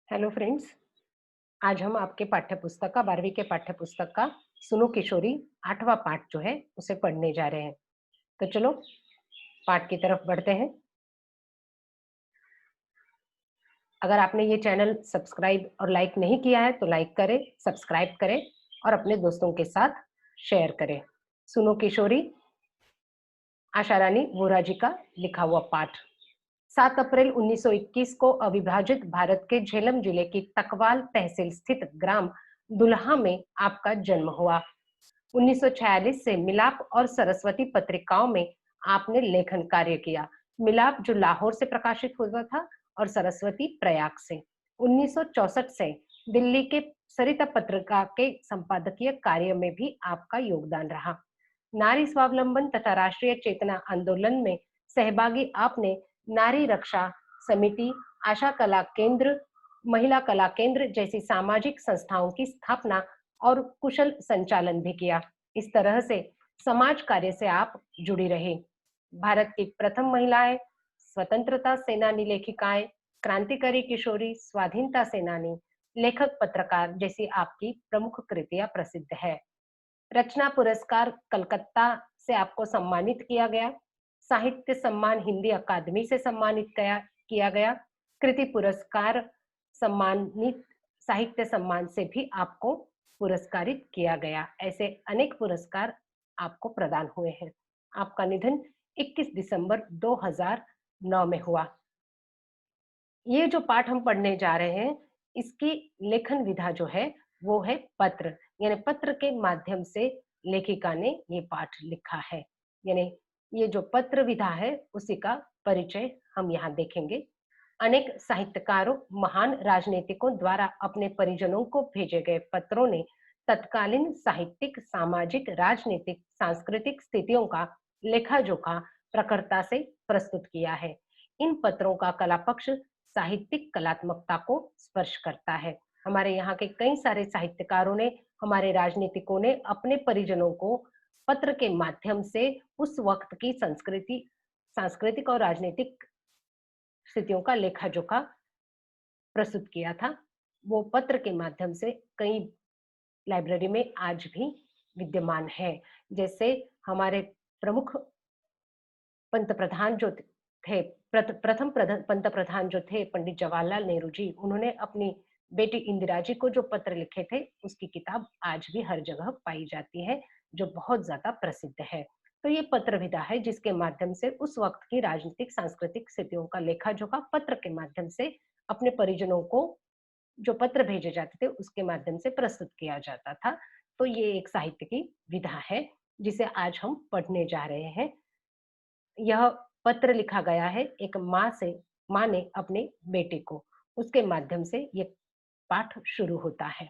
Hello friends. आज हम आपके पाठ्य पुस्तक का 12वीं के पाठ्य पुस्तक का सुनो किशोरी 8वां पाठ जो है उसे पढ़ने जा रहे हैं। तो चलो पाठ की तरफ बढ़ते हैं। अगर आपने ये चैनल सब्सक्राइब और लाइक नहीं किया है तो लाइक करें, सब्सक्राइब करें और अपने दोस्तों के साथ शेयर करें। सुनो किशोरी आशा रानी वोरा जी का लिखा हुआ पाठ। 7 अप्रैल 1921 को अविभाजित भारत के झेलम जिले की तकवाल तहसील स्थित ग्राम दुल्हा में आपका जन्म हुआ। 1946 से मिलाप और सरस्वती पत्रिकाओं में आपने लेखन कार्य किया। मिलाप जो लाहौर से प्रकाशित हुआ था और सरस्वती प्रयाग से। 1964 से दिल्ली के सरिता पत्रिका के संपादकीय कार्य में भी आपका योगदान रहा। नारी स्वावलंबन तथा राष्ट्रीय चेतना आंदोलन में सहभागी आपने नारी रक्षा समिति, आशा कला केंद्र, महिला कला केंद्र जैसी सामाजिक संस्थाओं की स्थापना और कुशल संचालन भी किया। इस तरह से समाज कार्य से आप जुड़ी रही। भारत की प्रथम महिलाएं, स्वतंत्रता सेनानी लेखिकाएं, क्रांतिकारी किशोरी, स्वाधीनता सेनानी, लेखक पत्रकार जैसी आपकी प्रमुख कृतियां प्रसिद्ध है। रचना पुरस्कार कलकत्ता से आपको सम्मानित किया गया। साहित्य सम्मान हिंदी अकादमी से सम्मानित किया गया। कृति पुरस्कार सम्मानित साहित्य सम्मान से भी आपको पुरस्कारित किया गया। ऐसे अनेक पुरस्कार आपको प्रदान हुए हैं। आपका निधन 21 दिसंबर 2009 में हुआ। ये जो पाठ हम पढ़ने जा रहे हैं, इसकी लेखन विधा जो है वो है पत्र, यानी पत्र के माध्यम से लेखिका ने ये पाठ लिखा है। यानी ये जो पत्र विधा है उसी का परिचय हम यहाँ देखेंगे। अनेक साहित्यकारों, महान राजनीतिकों द्वारा अपने परिजनों को भेजे गए पत्रों ने तत्कालीन साहित्यिक, सामाजिक, राजनीतिक, सांस्कृतिक स्थितियों का लेखा जोखा प्रखरता से प्रस्तुत किया है। इन पत्रों का कला पक्ष साहित्यिक कलात्मकता को स्पर्श करता है। हमारे यहाँ के कई सारे साहित्यकारों ने, हमारे राजनीतिकों ने अपने परिजनों को पत्र के माध्यम से उस वक्त की संस्कृति, सांस्कृतिक और राजनीतिक स्थितियों का लेखा जोखा प्रस्तुत किया था। वो पत्र के माध्यम से कई लाइब्रेरी में आज भी विद्यमान है। जैसे हमारे प्रमुख पंत प्रधान जो थे, प्रथम पंत प्रधान जो थे पंडित जवाहरलाल नेहरू जी, उन्होंने अपनी बेटी इंदिरा जी को जो पत्र लिखे थे उसकी किताब आज भी हर जगह पाई जाती है, जो बहुत ज्यादा प्रसिद्ध है। तो ये पत्र विधा है जिसके माध्यम से उस वक्त की राजनीतिक सांस्कृतिक स्थितियों का लेखा जोखा पत्र के माध्यम से अपने परिजनों को जो पत्र भेजे जाते थे उसके माध्यम से प्रस्तुत किया जाता था। तो ये एक साहित्य की विधा है जिसे आज हम पढ़ने जा रहे हैं। यह पत्र लिखा गया है एक माँ ने अपने बेटे को, उसके माध्यम से ये पाठ शुरू होता है।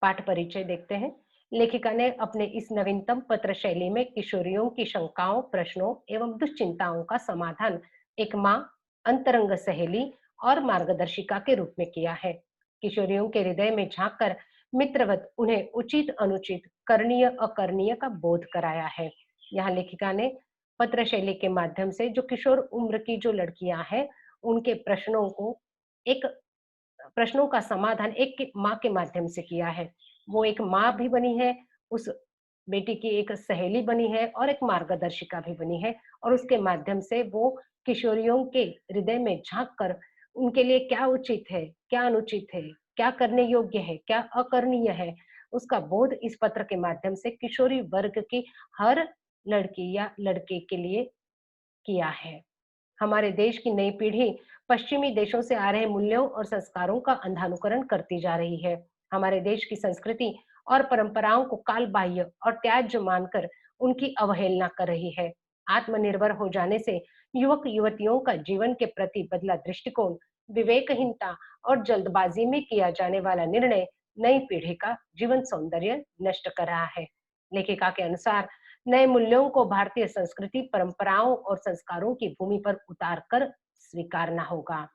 पाठ परिचय देखते हैं। लेखिका ने अपने इस नवीनतम पत्र शैली में किशोरियों की शंकाओं, प्रश्नों एवं दुश्चिंताओं का समाधान एक माँ, अंतरंग सहेली और मार्गदर्शिका के रूप में किया है। किशोरियों के हृदय में झांककर मित्रवत उन्हें उचित अनुचित, करणीय अकरणीय का बोध कराया है। यहाँ लेखिका ने पत्र शैली के माध्यम से जो किशोर उम्र की जो लड़कियां हैं, उनके एक प्रश्नों का समाधान एक माँ के माध्यम से किया है। वो एक माँ भी बनी है, उस बेटी की एक सहेली बनी है और एक मार्गदर्शिका भी बनी है, और उसके माध्यम से वो किशोरियों के हृदय में झांक कर उनके लिए क्या उचित है, क्या अनुचित है, क्या करने योग्य है, क्या अकरणीय है, उसका बोध इस पत्र के माध्यम से किशोरी वर्ग की हर लड़की या लड़के के लिए किया है। हमारे देश की नई पीढ़ी पश्चिमी देशों से आ रहे मूल्यों और संस्कारों का अंधानुकरण करती जा रही है। हमारे देश की संस्कृति और परंपराओं को काल बाह्य और त्याज्य मानकर उनकी अवहेलना कर रही है। आत्मनिर्भर हो जाने से युवक युवतियों का जीवन के प्रति बदला दृष्टिकोण, विवेकहीनता और जल्दबाजी में किया जाने वाला निर्णय नई पीढ़ी का जीवन सौंदर्य नष्ट कर रहा है। लेखिका के अनुसार नए मूल्यों को भारतीय संस्कृति, परंपराओं और संस्कारों की भूमि पर उतार कर स्वीकारना होगा।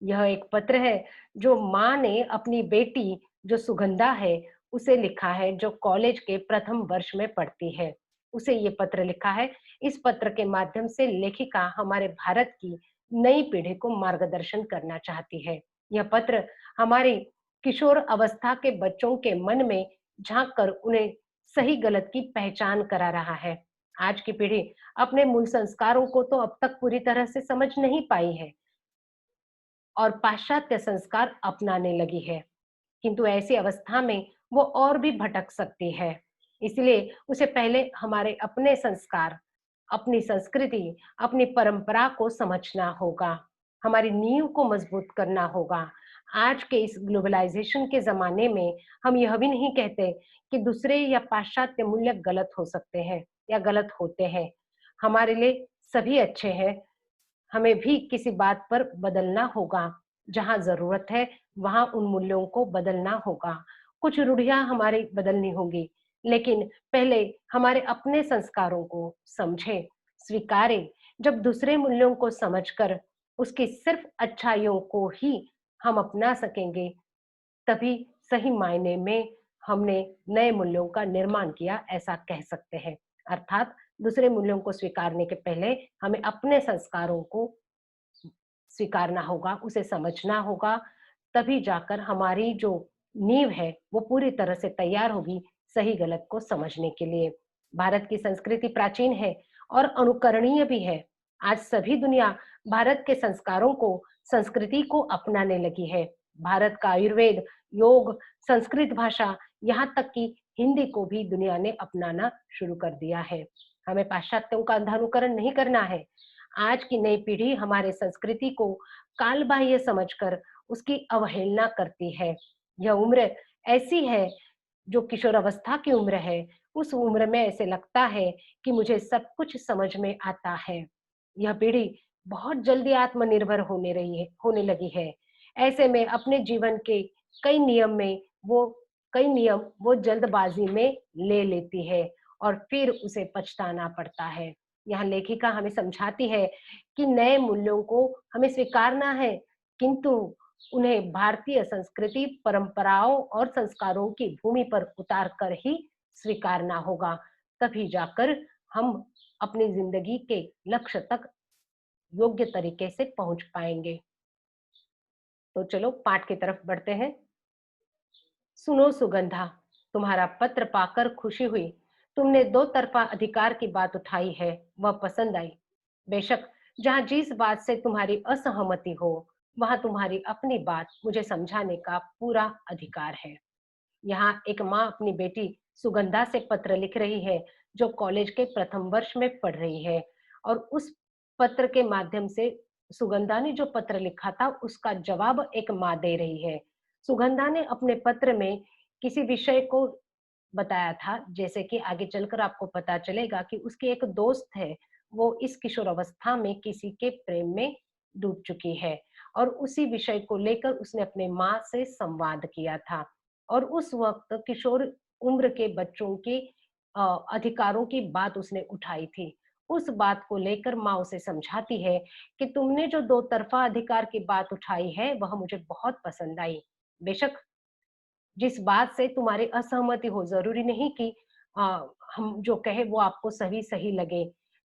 यह एक पत्र है जो माँ ने अपनी बेटी जो सुगंधा है उसे लिखा है, जो कॉलेज के प्रथम वर्ष में पढ़ती है, उसे ये पत्र लिखा है। इस पत्र के माध्यम से लेखिका हमारे भारत की नई पीढ़ी को मार्गदर्शन करना चाहती है। यह पत्र हमारी किशोर अवस्था के बच्चों के मन में झांक कर उन्हें सही गलत की पहचान करा रहा है। आज की पीढ़ी अपने मूल संस्कारों को तो अब तक पूरी तरह से समझ नहीं पाई है और पाश्चात्य संस्कार अपनाने लगी है, किंतु ऐसी अवस्था में वो और भी भटक सकती है। इसलिए उसे पहले हमारे अपने संस्कार, अपनी संस्कृति, अपनी परंपरा को समझना होगा, हमारी नींव को मजबूत करना होगा। आज के इस ग्लोबलाइजेशन के ज़माने में हम यह भी नहीं कहते कि दूसरे या पाश्चात्य मूल्य गलत हो सकते हैं या गलत होते हैं। हमारे लिए सभी अच्छे हैं, हमें भी किसी बात पर बदलना होगा। जहाँ ज़रूरत है, वहाँ उन मूल्यों को बदलना होगा। कुछ रूढ़ियाँ हमारी बदलनी होंगी, लेकिन पहले हमारे अपने संस्कारों को समझें, स्वीकारें। जब दूसरे मूल्यों को समझकर उसकी सिर्फ अच्छाइयों को ही हम अपना सकेंगे, तभी सही मायने में हमने नए मूल्यों का निर्माण किया, ऐसा कह सकते हैं। अर्थात दूसरे मूल्यों को स्वीकारने के पहले हमें अपने संस्कारों को स्वीकारना होगा, उसे समझना होगा, तभी जाकर हमारी जो नींव है, वो पूरी तरह से तैयार होगी सही गलत को समझने के लिए। भारत की संस्कृति प्राचीन है और अनुकरणीय भी है। आज सभी दुनिया भारत के संस्कारों को, संस्कृति को अपनाने लगी है। भारत का आयुर्वेद, योग, संस्कृत भाषा, यहाँ तक कि हिंदी को भी दुनिया ने अपनाना शुरू कर दिया है। हमें पाश्चात्यों का अंधानुकरण नहीं करना है। आज की नई पीढ़ी हमारे संस्कृति को कालबाह्य समझकर उसकी अवहेलना करती है। यह उम्र ऐसी है जो किशोरावस्था की उम्र है, उस उम्र में ऐसे लगता है कि मुझे सब कुछ समझ में आता है। यह पीढ़ी बहुत जल्दी आत्मनिर्भर होने लगी है। ऐसे में अपने जीवन के कई नियम में वो कई नियम वो जल्दबाजी में ले लेती है और फिर उसे पछताना पड़ता है। यहाँ लेखिका हमें समझाती है कि नए मूल्यों को हमें स्वीकारना है, किंतु उन्हें भारतीय संस्कृति, परंपराओं और संस्कारों की भूमि पर उतार कर ही स्वीकारना होगा। तभी जाकर हम अपनी जिंदगी के लक्ष्य तक योग्य तरीके से पहुंच पाएंगे। तो चलो पाठ की तरफ बढ़ते हैं। सुनो सुगंधा, तुम्हारा पत्र पाकर खुशी हुई। तुमने दो तरफा अधिकार की बात उठाई है, वह पसंद आई। बेशक जहां जिस बात से तुम्हारी असहमति हो, वहां तुम्हारी अपनी बात मुझे समझाने का पूरा अधिकार है। यहाँ एक माँ अपनी बेटी सुगंधा से पत्र लिख रही है, जो कॉलेज के प्रथम वर्ष में पढ़ रही है, और उस पत्र के माध्यम से सुगंधा ने जो पत्र लिखा था, उसका जवाब एक माँ दे रही है। सुगंधा ने अपने पत्र में किसी विषय को बताया था, जैसे कि आगे चलकर आपको पता चलेगा कि उसकी एक दोस्त है, वो इस किशोरावस्था में किसी के प्रेम में डूब चुकी है, और उसी विषय को लेकर उसने अपने माँ से संवाद किया था। और उस वक्त किशोर उम्र के बच्चों के अधिकारों की बात उसने उठाई थी। उस बात को लेकर माँ उसे समझाती है कि तुमने जो दो तरफा अधिकार की बात उठाई है, वह मुझे बहुत पसंद आई। बेशक जिस बात से तुम्हारी असहमति हो, जरूरी नहीं कि हम जो कहे वो आपको सही सही लगे।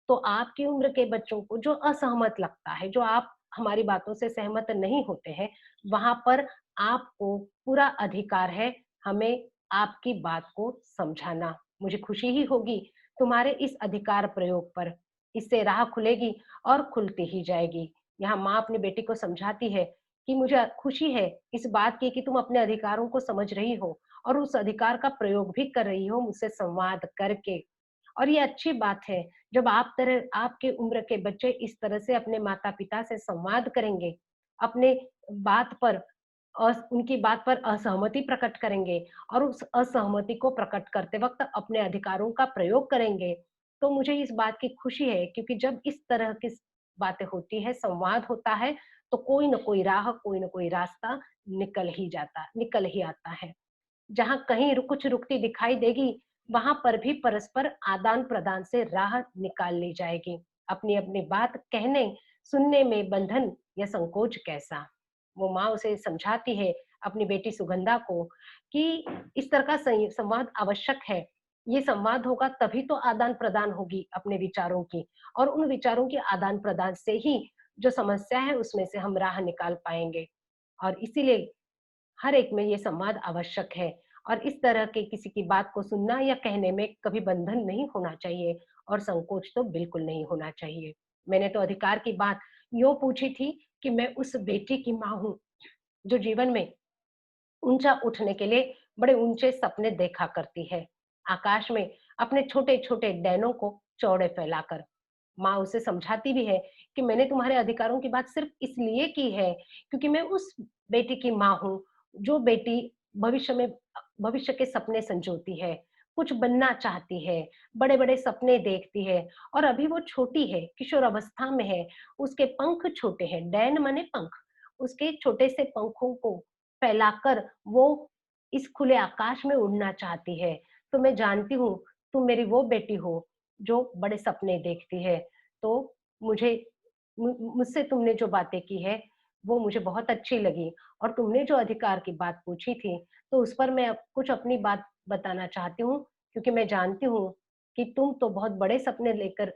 तो आपकी उम्र के बच्चों को जो असहमत लगता है, जो आप हमारी बातों से सहमत नहीं होते हैं, वहां पर आपको पूरा अधिकार है हमें आपकी बात को समझाना। मुझे खुशी ही होगी तुम्हारे इस अधिकार प्रयोग पर। इससे राह खुलेगी और खुलती ही जाएगी। यहाँ माँ अपनी बेटी को समझाती है कि मुझे खुशी है इस बात की कि तुम अपने अधिकारों को समझ रही हो और उस अधिकार का प्रयोग भी कर रही हो मुझसे संवाद करके। और ये अच्छी बात है जब आपके उम्र के बच्चे इस तरह से अपने माता पिता से संवाद करेंगे, अपने बात पर उनकी बात पर असहमति प्रकट करेंगे और उस असहमति को प्रकट करते वक्त अपने अधिकारों का प्रयोग करेंगे। तो मुझे इस बात की खुशी है, क्योंकि जब इस तरह की बातें होती है, संवाद होता है, तो कोई न कोई राह, कोई न कोई रास्ता निकल ही आता है। जहाँ कहीं कुछ रुकती दिखाई देगी, वहां पर भी परस्पर आदान प्रदान से राह निकाल ली जाएगी। अपनी अपनी बात कहने सुनने में बंधन या संकोच कैसा। वो माँ उसे समझाती है अपनी बेटी सुगंधा को कि इस तरह का संवाद आवश्यक है। ये संवाद होगा तभी तो आदान प्रदान होगी अपने विचारों की, और उन विचारों के आदान प्रदान से ही जो समस्या है उसमें से हम राह निकाल पाएंगे। और इसीलिए हर एक में ये संवाद आवश्यक है और इस तरह के किसी की बात को सुनना या कहने में कभी बंधन नहीं होना चाहिए और संकोच तो बिल्कुल नहीं होना चाहिए। मैंने तो अधिकार की बात यूँ पूछी थी कि मैं उस बेटी की माँ हूँ, जो जीवन में ऊंचा उठने के लिए बड़े ऊंचे सपने देखा करती है, आकाश में अपने छोटे-छोटे डैनों को चौड़े फैलाकर। माँ उसे समझाती भी है कि मैंने तुम्हारे अधिकारों की बात सिर्फ इसलिए की है, क्योंकि मैं उस बेटी की माँ हूँ, जो बेटी भविष्य में भविष्य के सपने संजोती है, कुछ बनना चाहती है, बड़े-बड़े सपने देखती है और अभी वो छोटी है, किशोर अवस्था में है, उसके पंख छोटे हैं, डैन माने पंख, उसके छोटे से पंखों को फैलाकर वो इस खुले आकाश में उड़ना चाहती है। तो मैं जानती हूँ, तुम मेरी वो बेटी हो, जो बड़े सपने देखती है। तो मुझे मुझसे तुमने जो बातें की है, वो मुझे बहुत अच्छी लगी और तुमने जो अधिकार की बात पूछी थी, तो उस पर मैं अब कुछ अपनी बात बताना चाहती हूँ, क्योंकि मैं जानती हूँ कि तुम तो बहुत बड़े सपने लेकर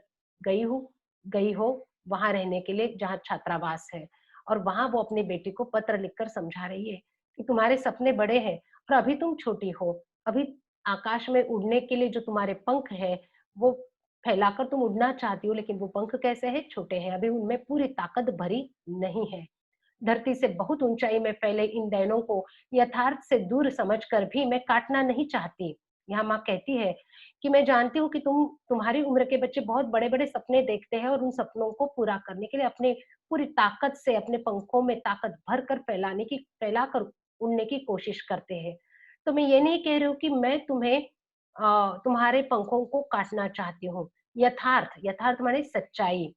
गई हो वहाँ रहने के लिए जहाँ छात्रावास है और वहाँ वो अपनी बेटी को पत्र लिखकर समझा रही है कि तुम्हारे सपने बड़े हैं और अभी तुम छोटी हो। अभी आकाश में उड़ने के लिए जो तुम्हारे पंख हैं, वो फैलाकर तुम उड़ना चाहती हो, लेकिन वो पंख कैसे हैं? छोटे हैं, अभी उनमें पूरी ताकत भरी नहीं है। धरती से बहुत ऊंचाई में फैले इन डैनों को यथार्थ से दूर समझकर भी मैं काटना नहीं चाहती। यहाँ माँ कहती है कि मैं जानती हूँ कि तुम्हारी उम्र के बच्चे बहुत बड़े-बड़े सपने देखते हैं और उन सपनों को पूरा करने के लिए अपने पूरी ताकत से अपने पंखों में ताकत भरकर फैलाकर उड़ने की कोशिश करते हैं। तो मैं ये नहीं कह रही हूँ कि मैं तुम्हारे पंखों को काटना चाहती हूँ। यथार्थ माने सच्चाई।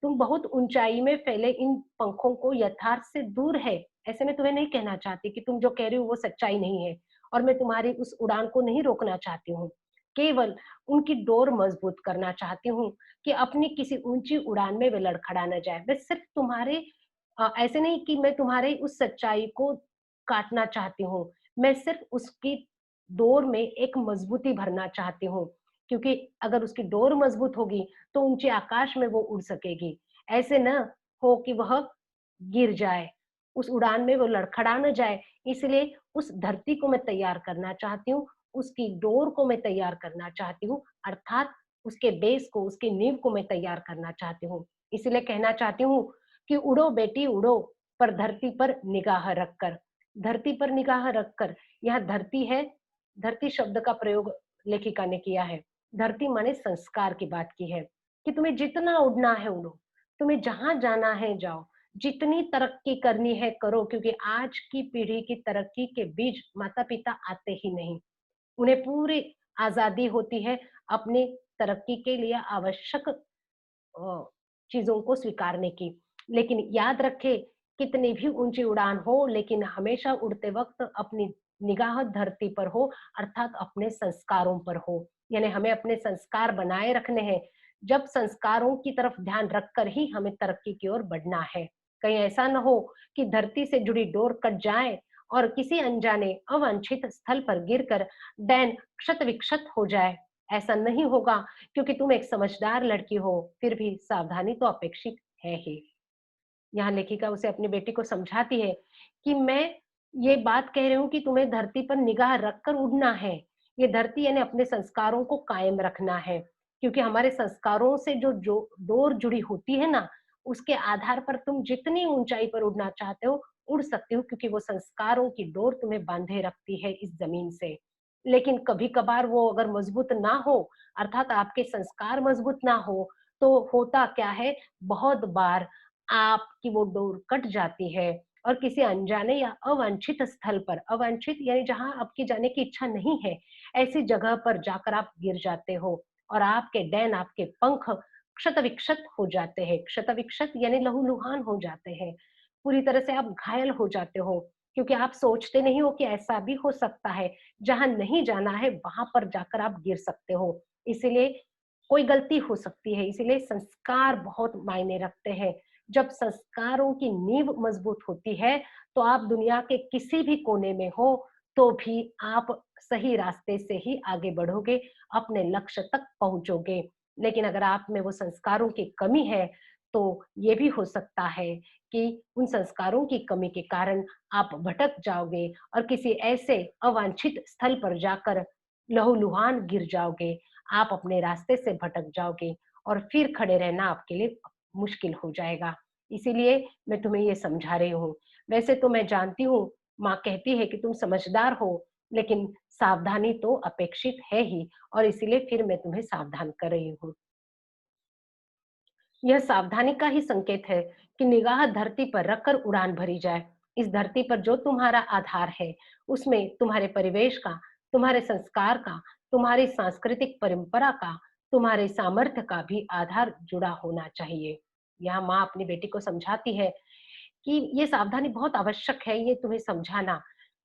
तुम बहुत ऊंचाई में फैले इन पंखों को यथार्थ से दूर है। ऐसे में तुम्हें नहीं कहना चाहती कि तुम जो कह रही हो वो सच्चाई नहीं है और मैं तुम्हारी उस उड़ान को नहीं रोकना चाहती हूँ। केवल उनकी डोर मजबूत करना चाहती हूँ कि अपनी किसी ऊंची उड़ान में वे लड़खड़ा न जाए। मैं सिर्फ ऐसे नहीं कि मैं तुम्हारी उस सच्चाई को काटना चाहती हूँ। मैं सिर्फ उसकी डोर में एक मजबूती भरना चाहती हूँ, क्योंकि अगर उसकी डोर मजबूत होगी तो ऊंचे आकाश में वो उड़ सकेगी। ऐसे न हो कि वह गिर जाए, उस उड़ान में वो लड़खड़ा न जाए, इसलिए उस धरती को मैं तैयार करना चाहती हूँ, उसकी डोर को मैं तैयार करना चाहती हूँ, अर्थात उसके बेस को, उसकी नींव को मैं तैयार करना चाहती हूँ। इसीलिए कहना चाहती हूँ कि उड़ो बेटी उड़ो, पर धरती पर निगाह रखकर। धरती पर निगाह रखकर, यहाँ धरती है, धरती शब्द का प्रयोग लेखिका ने किया है। धरती माने संस्कार की बात की है कि तुम्हें जितना उड़ना है उड़ो, तुम्हें जहां जाना है जाओ, जितनी तरक्की करनी है करो, क्योंकि आज की पीढ़ी की तरक्की के बीच माता पिता आते ही नहीं। उन्हें पूरी आजादी होती है अपनी तरक्की के लिए आवश्यक चीजों को स्वीकारने की। लेकिन याद रखे, कितनी भी ऊंची उड़ान हो, लेकिन हमेशा उड़ते वक्त अपनी निगाह धरती पर हो, अर्थात अपने संस्कारों पर हो। यानी हमें अपने संस्कार बनाए रखने हैं। जब संस्कारों की तरफ ध्यान रखकर ही हमें तरक्की की ओर बढ़ना है। कहीं ऐसा न हो कि धरती से जुड़ी डोर कट जाए और किसी अनजाने अवांछित स्थल पर गिरकर डैन क्षत विक्षत हो जाए। ऐसा नहीं होगा, क्योंकि तुम एक समझदार लड़की हो, फिर भी सावधानी तो अपेक्षित है ही। यहाँ लेखिका उसे अपनी बेटी को समझाती है कि मैं ये बात कह रही हूँ कि तुम्हें धरती पर निगाह रखकर उड़ना है। ये धरती यानी अपने संस्कारों को कायम रखना है, क्योंकि हमारे संस्कारों से जो डोर जुड़ी होती है ना, उसके आधार पर तुम जितनी ऊंचाई पर उड़ना चाहते हो, उड़ सकते हो, क्योंकि वो संस्कारों की डोर तुम्हें बांधे रखती है इस जमीन से। लेकिन कभी-कभार वो अगर मजबूत ना हो, अर्थात आपके संस्कार मजबूत ना हो, तो होता क्या है, बहुत बार आपकी वो डोर कट जाती है और किसी अनजाने या अवांछित स्थल पर, अवांछित यानी जहाँ आपकी जाने की इच्छा नहीं है, ऐसी जगह पर जाकर आप गिर जाते हो और आपके डैन, आपके पंख क्षत-विक्षत हो जाते हैं। क्षत-विक्षत यानी लहूलुहान हो जाते हैं। पूरी तरह से आप घायल हो जाते हो, क्योंकि आप सोचते नहीं हो कि ऐसा भी हो सकता है, जहाँ नहीं जाना है, वहाँ पर जाकर आप गिर सकते हो। इसीलिए कोई गलती हो सकती है, इसीलिए संस्कार बहुत मायने रखते हैं। जब संस्कारों की नींव मजबूत होती है, तो आप दुनिया के किसी भी कोने में हो, तो भी आप सही रास्ते से ही आगे बढ़ोगे, अपने लक्ष्य तक पहुँचोगे। लेकिन अगर आप में वो संस्कारों की कमी है, तो ये भी हो सकता है कि उन संस्कारों की कमी के कारण आप भटक जाओगे और किसी ऐसे अवांछित स्थल पर जाकर लहूलुहान गिर जाओगे, आप अपने रास्ते से भटक जाओगे और फिर खड़े रहना आपके लिए मुश्किल हो जाएगा। इसीलिए मैं तुम्हें ये समझा रही हूँ। वैसे तो मैं जानती हूँ, माँ कहती है कि तुम समझदार हो, लेकिन सावधानी तो अपेक्षित है ही और इसीलिए फिर मैं तुम्हें सावधान कर रही हूँ। यह सावधानी का ही संकेत है कि निगाह धरती पर रखकर उड़ान भरी जाए। इस धरती पर जो तुम्हारा आधार है, उसमें तुम्हारे परिवेश का, तुम्हारे संस्कार का, तुम्हारी सांस्कृतिक परंपरा का, तुम्हारे सामर्थ्य का भी आधार जुड़ा होना चाहिए। यहाँ माँ अपनी बेटी को समझाती है कि ये सावधानी बहुत आवश्यक है, ये तुम्हें समझाना।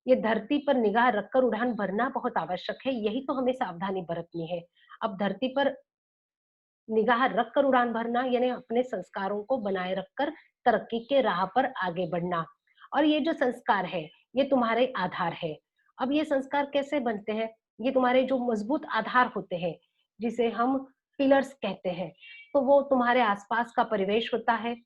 ये धरती पर निगाह रखकर उड़ान भरना बहुत आवश्यक है, यही तो हमें सावधानी बरतनी है। अब धरती पर निगाह रखकर उड़ान भरना यानी अपने संस्कारों को बनाए रखकर तरक्की के राह पर आगे बढ़ना। और ये जो संस्कार है, ये तुम्हारे आधार है। अब ये संस्कार कैसे बनते हैं? ये तुम्हारे जो मजबूत आधार होते हैं, जिसे हम पिलर्स कहते हैं, तो वो तुम्हारे आसपास का परिवेश होता है,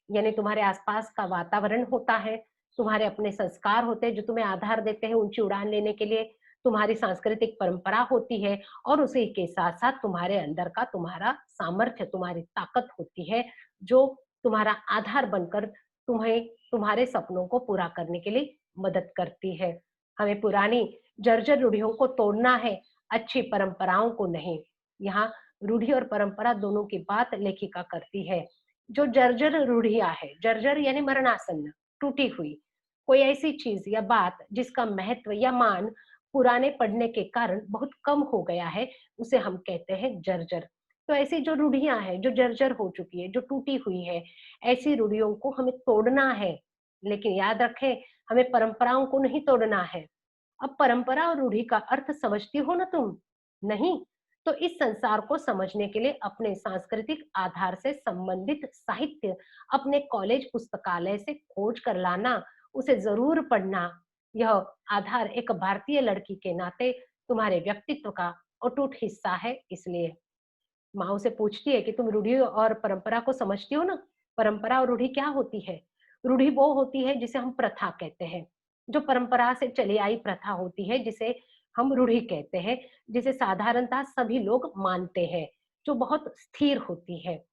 यानी तुम्हारे आसपास का वातावरण होता है, तुम्हारे अपने संस्कार होते हैं जो तुम्हें आधार देते हैं ऊंची उड़ान लेने के लिए, तुम्हारी सांस्कृतिक परंपरा होती है और उसी के साथ-साथ तुम्हारे अंदर का तुम्हारा सामर्थ्य, तुम्हारी ताकत होती है, जो तुम्हारा आधार बनकर तुम्हें तुम्हारे सपनों को पूरा करने के लिए मदद करती है। हमें पुरानी जर्जर रूढ़ियों को तोड़ना है, अच्छी परंपराओं को नहीं। यहाँ रूढ़ी और परंपरा दोनों की बात लेखिका करती है। जो जर्जर रूढ़ियाँ है, जर्जर यानी मरणासन्न, टूटी हुई, कोई ऐसी चीज़ या बात जिसका महत्व या मान पुराने पढ़ने के कारण बहुत कम हो गया है, उसे हम कहते हैं जर्जर। तो ऐसी जो रूढ़ियाँ हैं, जो जर्जर हो चुकी है, जो टूटी हुई है, ऐसी रूढ़ियों को हमें तोड़ना है। लेकिन याद रखें, हमें परंपराओं को नहीं तोड़ना है। अब परंपरा और रूढ़ि का अर्थ समझती हो ना तुम? नहीं? तो इस संसार को समझने के लिए अपने सांस्कृतिक आधार से संबंधित साहित्य अपने कॉलेज पुस्तकालय से खोज कर लाना, उसे ज़रूर पढ़ना। यह आधार एक भारतीय लड़की के नाते तुम्हारे व्यक्तित्व का अटूट हिस्सा है इसलिए। माँ उसे पूछती है कि तुम रूढ़ी और परंपरा को समझती हो ना? परंपरा और रूढ़ी क्या होती है? रूढ़ी वो होती है जिसे हम प्रथा कहते हैं। जो परंपरा से चली आई प्रथा होती है जिसे हम रूढ़ी कहते हैं, जिसे साधारणतः सभी लोग मानते हैं, जो बहुत स्थिर होती है।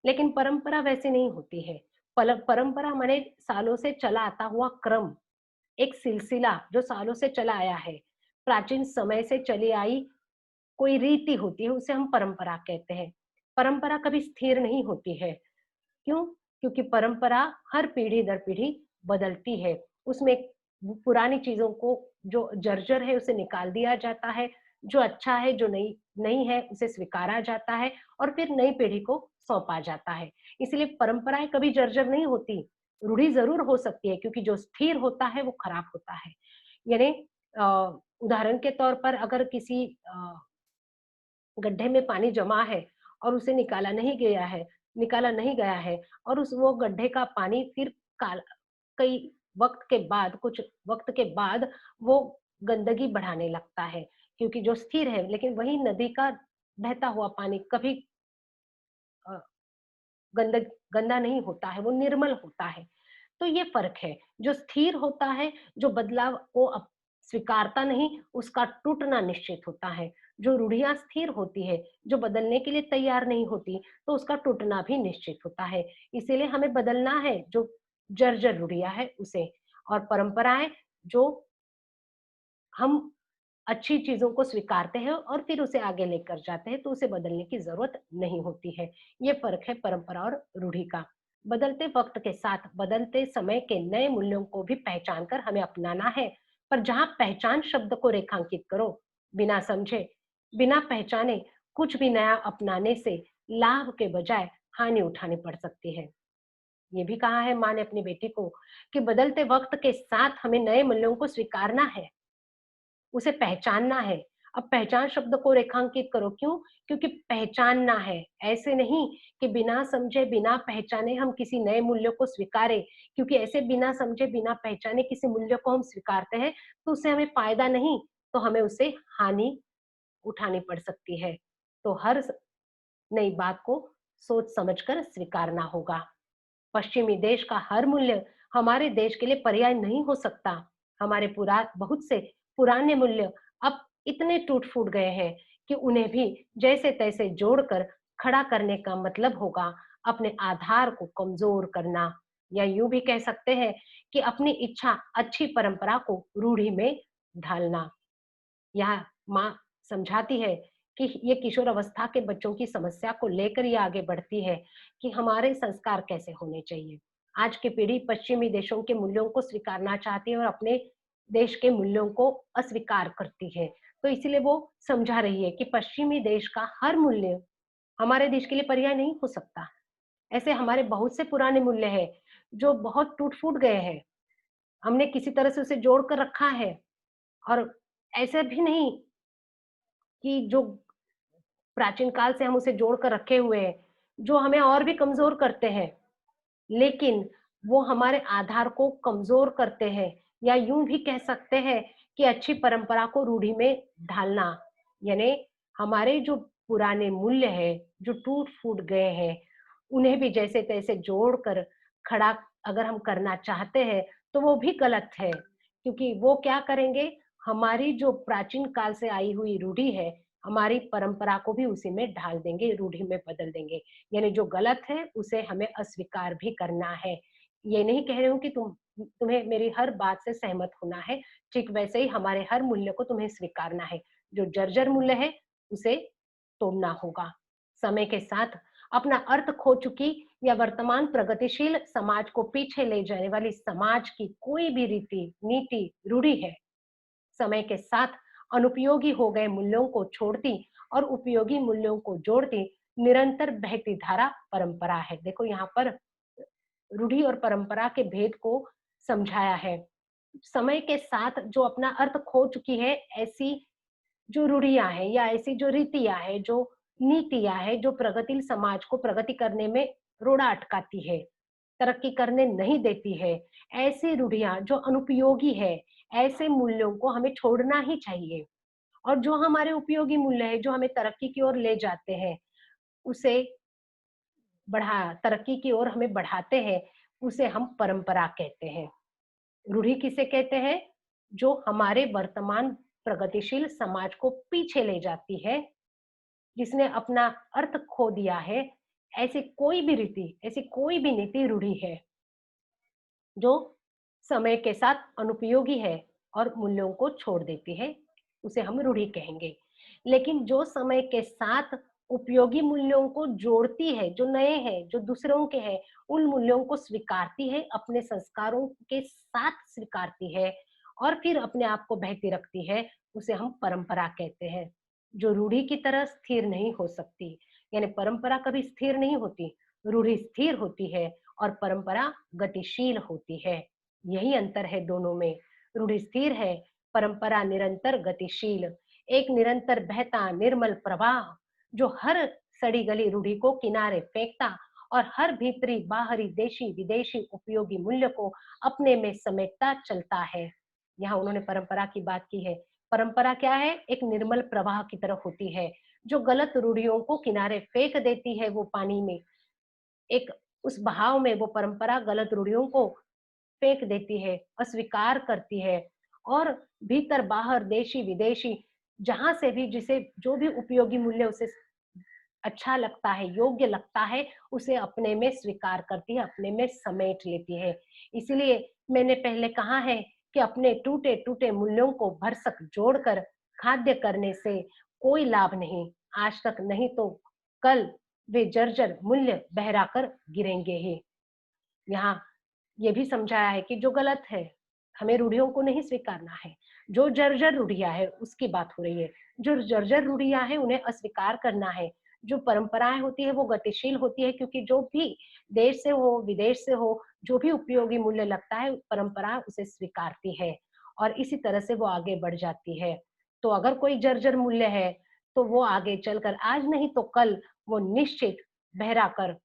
लेकिन परंपरा वैसी नहीं होती है। परंपरा माने सालों से चला आता हुआ क्रम, एक सिलसिला जो सालों से चला आया है। प्राचीन समय से चली आई कोई रीति होती है, उसे हम परंपरा कहते हैं। परंपरा कभी स्थिर नहीं होती है। क्यों? क्योंकि परंपरा हर पीढ़ी दर पीढ़ी बदलती है। उसमें पुरानी चीज़ों को जो जर्जर है उसे निकाल दिया जाता है, जो अच्छा है, जो नहीं नहीं है उसे स्वीकारा जाता है और फिर नई पीढ़ी को सौंपा जाता है। इसलिए परंपराएँ कभी जर्जर नहीं होती, रूढ़ी ज़रूर हो सकती है क्योंकि जो स्थिर होता है वो खराब होता है। यानी अ, उदाहरण के तौर पर अगर किसी गड्ढे में पानी जमा है और उसे निकाला नहीं गया है और उस वो गड्ढे का पानी फिर काल कई वक़्त के बाद कुछ वक़्त के बाद वो गंदगी बढ़ाने लगता है, क्योंकि जो स्थिर है लेकिन वही नदी का बहता हुआ पानी कभी अ, गंद गंदा नहीं होता है, वो निर्मल होता है। तो ये फ़र्क है, जो स्थिर होता है, जो बदलाव को स्वीकारता नहीं, उसका टूटना निश्चित होता है। जो रूढ़ियाँ स्थिर होती है, जो बदलने के लिए तैयार नहीं होती, तो उसका टूटना भी निश्चित होता है। इसीलिए हमें बदलना है, जो जर्जर रूढ़ियाँ है उसे और परंपराएँ जो हम अच्छी चीज़ों को स्वीकारते हैं और फिर उसे आगे लेकर जाते हैं, तो उसे बदलने की ज़रूरत नहीं होती है। ये फ़र्क है परंपरा और रूढ़ि का। बदलते वक़्त के साथ बदलते समय के नए मूल्यों को भी पहचान कर हमें अपनाना है, पर जहाँ पहचान शब्द को रेखांकित करो, बिना समझे, बिना पहचाने कुछ भी नया अपनाने से लाभ के बजाय हानि उठानी पड़ सकती है। ये भी कहा है माँ ने अपनी बेटी को कि बदलते वक़्त के साथ हमें नए मूल्यों को स्वीकारना है। उसे पहचानना है। अब पहचान शब्द को रेखांकित करो, क्यों? क्योंकि पहचानना है, ऐसे नहीं कि बिना समझे, बिना पहचाने हम किसी नए मूल्य को स्वीकारें, क्योंकि ऐसे बिना समझे, बिना पहचाने किसी मूल्य को हम स्वीकारते हैं, तो उससे हमें फ़ायदा नहीं, तो हमें उससे हानि उठानी पड़ सकती है। तो हर नई बात को सोच समझकर स्वीकारना होगा। पश्चिमी देश का हर मूल्य हमारे देश के लिए पर्याय नहीं हो सकता। हमारे बहुत से पुराने मूल्य अब इतने टूट फूट गए हैं कि उन्हें भी जैसे तैसे जोड़कर खड़ा करने का मतलब होगा अपने आधार को कमजोर करना, या यूं भी कह सकते हैं कि अपनी इच्छा अच्छी परंपरा को रूढ़ी में ढालना। यह माँ समझाती है कि ये किशोर अवस्था के बच्चों की समस्या को लेकर ये आगे बढ़ती है कि हमारे संस्कार कैसे होने चाहिए। आज की पीढ़ी पश्चिमी देशों के मूल्यों को स्वीकारना चाहती है और अपने देश के मूल्यों को अस्वीकार करती है। तो इसीलिए वो समझा रही है कि पश्चिमी देश का हर मूल्य हमारे देश के लिए पर्याय नहीं हो सकता। ऐसे हमारे बहुत से पुराने मूल्य हैं जो बहुत टूट फूट गए हैं। हमने किसी तरह से उसे जोड़ कर रखा है, और ऐसे भी नहीं कि जो प्राचीन काल से हम उसे जोड़ कर रखे हुए हैं, जो हमें और भी कमज़ोर करते हैं, लेकिन वो हमारे आधार को कमज़ोर करते हैं, या यूँ भी कह सकते हैं कि अच्छी परंपरा को रूढ़ी में ढालना। यानी हमारे जो पुराने मूल्य हैं, जो टूट-फूट गए हैं, उन्हें भी जैसे-तैसे जोड़कर खड़ा अगर हम करना चाहते हैं, तो वो भी गलत है। क्योंकि वो क्या करेंगे, हमारी जो प्राचीन काल से आई हुई रूढ़ी है, हमारी परंपरा को भी उसी में ढाल देंगे, रूढ़ी में बदल देंगे। यानी जो गलत है उसे हमें अस्वीकार भी करना है। ये नहीं कह रही हूँ कि तुम्हें मेरी हर बात से सहमत होना है, ठीक वैसे ही हमारे हर मूल्य को तुम्हें स्वीकारना है। जो जर्जर मूल्य है उसे तोड़ना होगा। समय के साथ अपना अर्थ खो चुकी या वर्तमान प्रगतिशील समाज को पीछे ले जाने वाली समाज की कोई भी रीति, नीति, रूढ़ी है, समय के साथ अनुपयोगी हो गए मूल्यों को छोड़ती और उपयोगी मूल्यों को जोड़ती निरंतर बहती धारा परंपरा है। देखो यहाँ पर रूढ़ी और परंपरा के भेद को समझाया है। समय के साथ जो अपना अर्थ खो चुकी है, ऐसी जो रूढ़ियां हैं या ऐसी जो रीतियां हैं, जो नीतियां हैं, जो प्रगतिशील समाज को प्रगति करने में रोड़ा अटकाती है, तरक्की करने नहीं देती है, ऐसी रूढ़ियां जो अनुपयोगी है, ऐसे मूल्यों को हमें छोड़ना ही चाहिए। और जो हमारे उपयोगी मूल्य है, जो हमें तरक्की की ओर ले जाते हैं, उसे तरक्की की ओर हमें बढ़ाते हैं, उसे हम परंपरा कहते हैं। रूढ़ी किसे कहते हैं? जो हमारे वर्तमान प्रगतिशील समाज को पीछे ले जाती है, जिसने अपना अर्थ खो दिया है, ऐसी कोई भी रीति, ऐसी कोई भी नीति रूढ़ी है, जो समय के साथ अनुपयोगी है और मूल्यों को छोड़ देती है, उसे हम रूढ़ी कहेंगे। लेकिन जो समय के साथ उपयोगी मूल्यों को जोड़ती है, जो नए हैं, जो दूसरों के हैं, उन मूल्यों को स्वीकारती है, अपने संस्कारों के साथ स्वीकारती है और फिर अपने आप को बहती रखती है, उसे हम परंपरा कहते हैं। जो रूढ़ी की तरह स्थिर नहीं हो सकती, यानी परंपरा कभी स्थिर नहीं होती, रूढ़ी स्थिर होती है और परंपरा गतिशील होती है। यही अंतर है दोनों में। रूढ़ि स्थिर है, परंपरा निरंतर गतिशील। एक निरंतर बहता निर्मल प्रवाह जो हर सड़ी गली रूढ़ी को किनारे फेंकता और हर भीतरी बाहरी देशी विदेशी उपयोगी मूल्य को अपने में समेटता चलता है। यहाँ उन्होंने परंपरा की बात की है। परंपरा क्या है? एक निर्मल प्रवाह की तरह होती है, जो गलत रूढ़ियों को किनारे फेंक देती है, वो पानी में एक उस बहाव में वो परंपरा गलत रूढ़ियों को फेंक देती है, अस्वीकार करती है और भीतर बाहर देशी विदेशी जहां से भी जिसे जो भी उपयोगी मूल्य उसे अच्छा लगता है, योग्य लगता है, उसे अपने में स्वीकार करती है, अपने में समेट लेती है। इसलिए मैंने पहले कहा है कि अपने टूटे टूटे मूल्यों को भरसक जोड़कर खाद्य करने से कोई लाभ नहीं, आज तक नहीं तो कल वे जर्जर मूल्य बहराकर गिरेंगे ही। यहाँ ये भी समझाया है कि जो गलत है, हमें रूढ़ियों को नहीं स्वीकारना है। जो जर्जर रूढ़ियाँ है, उसकी बात हो रही है। जो जर्जर रूढ़ियाँ हैं, उन्हें अस्वीकार करना है। जो परंपराएँ होती है, वो गतिशील होती है क्योंकि जो भी देश से हो, विदेश से हो, जो भी उपयोगी मूल्य लगता है, परंपरा उसे स्वीकारती है और इसी तरह से वो आगे बढ़ जाती है। तो अगर कोई जर्जर मूल्य है, तो वो आगे चलकर आज नहीं तो कल वो निश्चित बहरा कर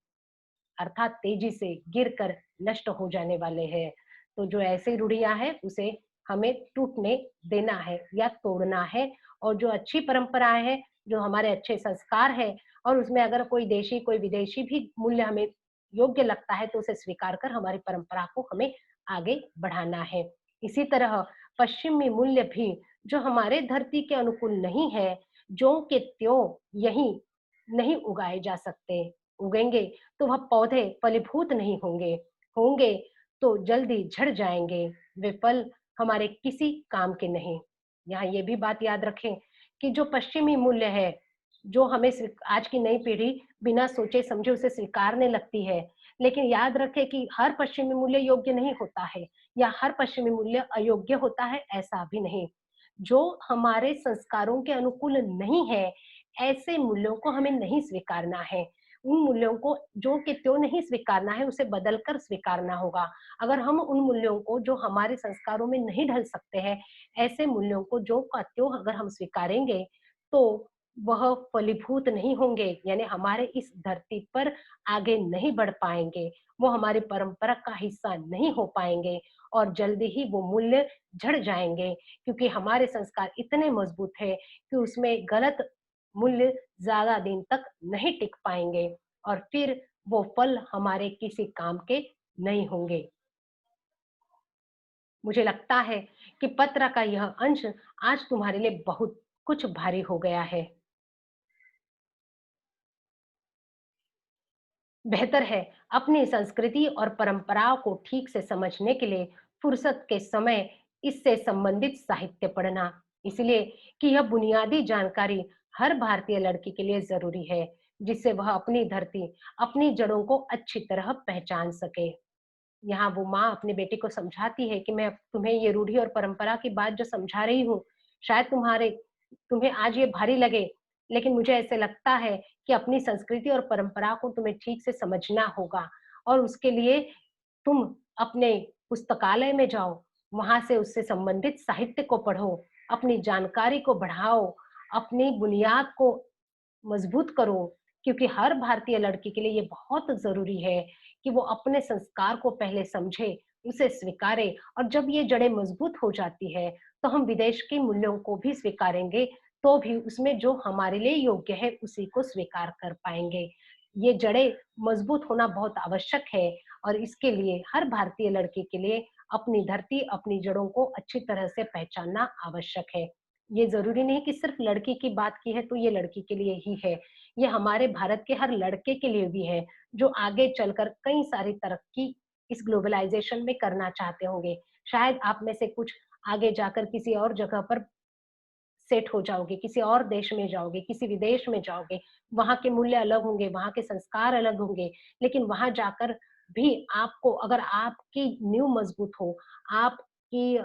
अर्थात तेजी से गिरकर नष्ट हो जाने वाले हैं। तो जो ऐसी रूढ़ियां हैं उसे हमें टूटने देना है या तोड़ना है, और जो अच्छी परंपराएं हैं, जो हमारे अच्छे संस्कार हैं, और उसमें अगर कोई देशी, कोई विदेशी भी मूल्य हमें योग्य लगता है तो उसे स्वीकार कर हमारी परंपरा को हमें आगे बढ़ाना है। इसी तरह पश्चिमी मूल्य भी जो हमारे धरती के अनुकूल नहीं है, ज्यों के त्यों यहीं नहीं उगाए जा सकते। उगेंगे तो वह पौधे फलीभूत नहीं होंगे, होंगे तो जल्दी झड़ जाएँगे, वे फल हमारे किसी काम के नहीं। यहाँ ये भी बात याद रखें कि जो पश्चिमी मूल्य है, जो हमें आज की नई पीढ़ी बिना सोचे-समझे उसे स्वीकारने लगती है, लेकिन याद रखें कि हर पश्चिमी मूल्य योग्य नहीं होता है या हर पश्चिमी मूल्य अयोग्य होता है, ऐसा भी नहीं। जो हमारे संस्कारों के अनुकूल नहीं है, ऐसे मूल्यों को हमें नहीं स्वीकारना है। उन मूल्यों को ज्यों के त्यों नहीं स्वीकारना है, उसे बदल कर स्वीकारना होगा। अगर हम उन मूल्यों को जो हमारे संस्कारों में नहीं ढल सकते हैं, ऐसे मूल्यों को ज्यों का त्यों अगर हम स्वीकारेंगे, तो वह फलीभूत नहीं होंगे, यानी हमारे इस धरती पर आगे नहीं बढ़ पाएँगे, वो हमारी परंपरा का हिस्सा नहीं हो पाएँगे और जल्दी ही वो मूल्य झड़ जाएँगे, क्योंकि हमारे संस्कार इतने मजबूत हैं कि उसमें गलत मूल्य ज़्यादा दिन तक नहीं टिक पाएँगे और फिर वो फल हमारे किसी काम के नहीं होंगे। मुझे लगता है कि पत्र का यह अंश आज तुम्हारे लिए बहुत कुछ भारी हो गया है। बेहतर है अपनी संस्कृति और परंपराओं को ठीक से समझने के लिए फुर्सत के समय इससे संबंधित साहित्य पढ़ना, इसलिए कि यह बुनियादी जानकारी हर भारतीय लड़की के लिए जरूरी है, जिससे वह अपनी धरती, अपनी जड़ों को अच्छी तरह पहचान सके। यहाँ वो माँ अपने बेटे को समझाती है कि मैं तुम्हें ये रूढ़ी और परंपरा की बात जो समझा रही हूँ, शायद तुम्हें आज ये भारी लगे, लेकिन मुझे ऐसे लगता है कि अपनी संस्कृति और परंपरा को तुम्हें ठीक से समझना होगा और उसके लिए तुम अपने पुस्तकालय में जाओ, वहां से उससे संबंधित साहित्य को पढ़ो, अपनी जानकारी को बढ़ाओ, अपनी बुनियाद को मजबूत करो, क्योंकि हर भारतीय लड़की के लिए ये बहुत ज़रूरी है कि वो अपने संस्कार को पहले समझे, उसे स्वीकारे और जब ये जड़ें मजबूत हो जाती है, तो हम विदेश के मूल्यों को भी स्वीकारेंगे, तो भी उसमें जो हमारे लिए योग्य है, उसी को स्वीकार कर पाएँगे। ये जड़ें मजबूत होना बहुत आवश्यक है और इसके लिए हर भारतीय लड़की के लिए अपनी धरती, अपनी जड़ों को अच्छी तरह से पहचानना आवश्यक है। ये ज़रूरी नहीं कि सिर्फ लड़की की बात की है तो ये लड़की के लिए ही है। ये हमारे भारत के हर लड़के के लिए भी है, जो आगे चलकर कई सारी तरक्की इस ग्लोबलाइज़ेशन में करना चाहते होंगे। शायद आप में से कुछ आगे जाकर किसी और जगह पर सेट हो जाओगे, किसी और देश में जाओगे, किसी विदेश में जाओगे, वहाँ के मूल्य अलग होंगे, वहाँ के संस्कार अलग होंगे, लेकिन वहाँ जाकर भी आपको अगर आपकी नींव मजबूत हो, आपकी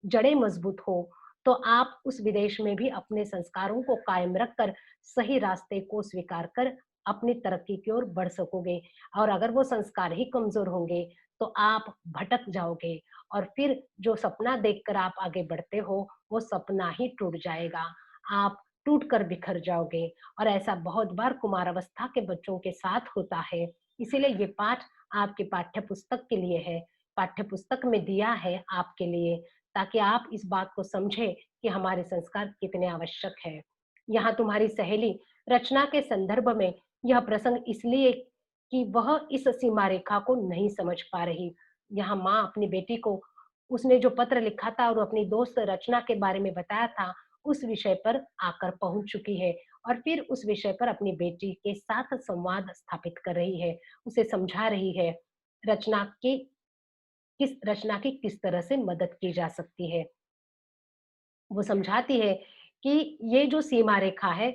जड़ें मजबूत हो, तो आप उस विदेश में भी अपने संस्कारों को कायम रखकर सही रास्ते को स्वीकार कर अपनी तरक्की की ओर बढ़ सकोगे और अगर वो संस्कार ही कमज़ोर होंगे, तो आप भटक जाओगे और फिर जो सपना देखकर आप आगे बढ़ते हो, वो सपना ही टूट जाएगा। आप टूट कर बिखर जाओगे और ऐसा बहुत बार कुमारावस्था के बच्चों के साथ होता है। इसीलिए ये पाठ आपके पाठ्य पुस्तक के लिए है, पाठ्य पुस्तक में दिया है आपके लिए, ताकि आप इस बात को समझें कि हमारे संस्कार कितने आवश्यक हैं। यहाँ तुम्हारी सहेली रचना के संदर्भ में यह प्रसंग इसलिए कि वह इस सीमा रेखा को नहीं समझ पा रही। यहाँ माँ अपनी बेटी को उसने जो पत्र लिखा था और अपनी दोस्त रचना के बारे में बताया था, उस विषय पर आकर पहुँच चुकी है और फिर उस विषय पर अपनी बेटी के साथ संवाद स्थापित कर रही है, उसे समझा रही है, रचना की किस तरह से मदद की जा सकती है। वो समझाती है कि ये जो सीमा रेखा है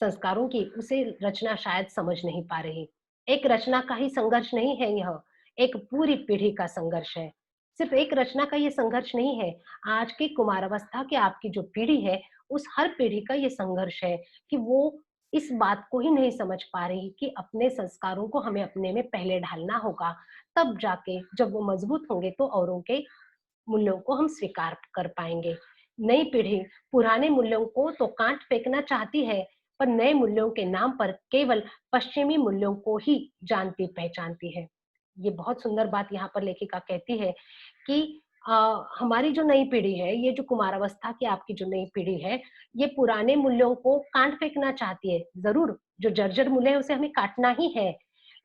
संस्कारों की, उसे रचना शायद समझ नहीं पा रही। एक रचना का ही संघर्ष नहीं है यह, एक पूरी पीढ़ी का संघर्ष है। सिर्फ एक रचना का ये संघर्ष नहीं है, आज की कुमारावस्था की आपकी जो पीढ़ी है, उस हर पीढ़ी का ये संघर्ष है कि वो इस बात को ही नहीं समझ पा रही कि अपने संस्कारों को हमें अपने में पहले ढालना होगा, तब जाके जब वो मजबूत होंगे तो औरों के मूल्यों को हम स्वीकार कर पाएँगे। नई पीढ़ी पुराने मूल्यों को तो काट फेंकना चाहती है, पर नए मूल्यों के नाम पर केवल पश्चिमी मूल्यों को ही जानती-पहचानती है। ये बहुत सुंदर बात यहाँ पर लेखिका कहती है कि हमारी जो नई पीढ़ी है, ये जो कुमारावस्था की आपकी जो नई पीढ़ी है, ये पुराने मूल्यों को काट फेंकना चाहती है। ज़रूर, जो जर्जर मूल्य है उसे हमें काटना ही है,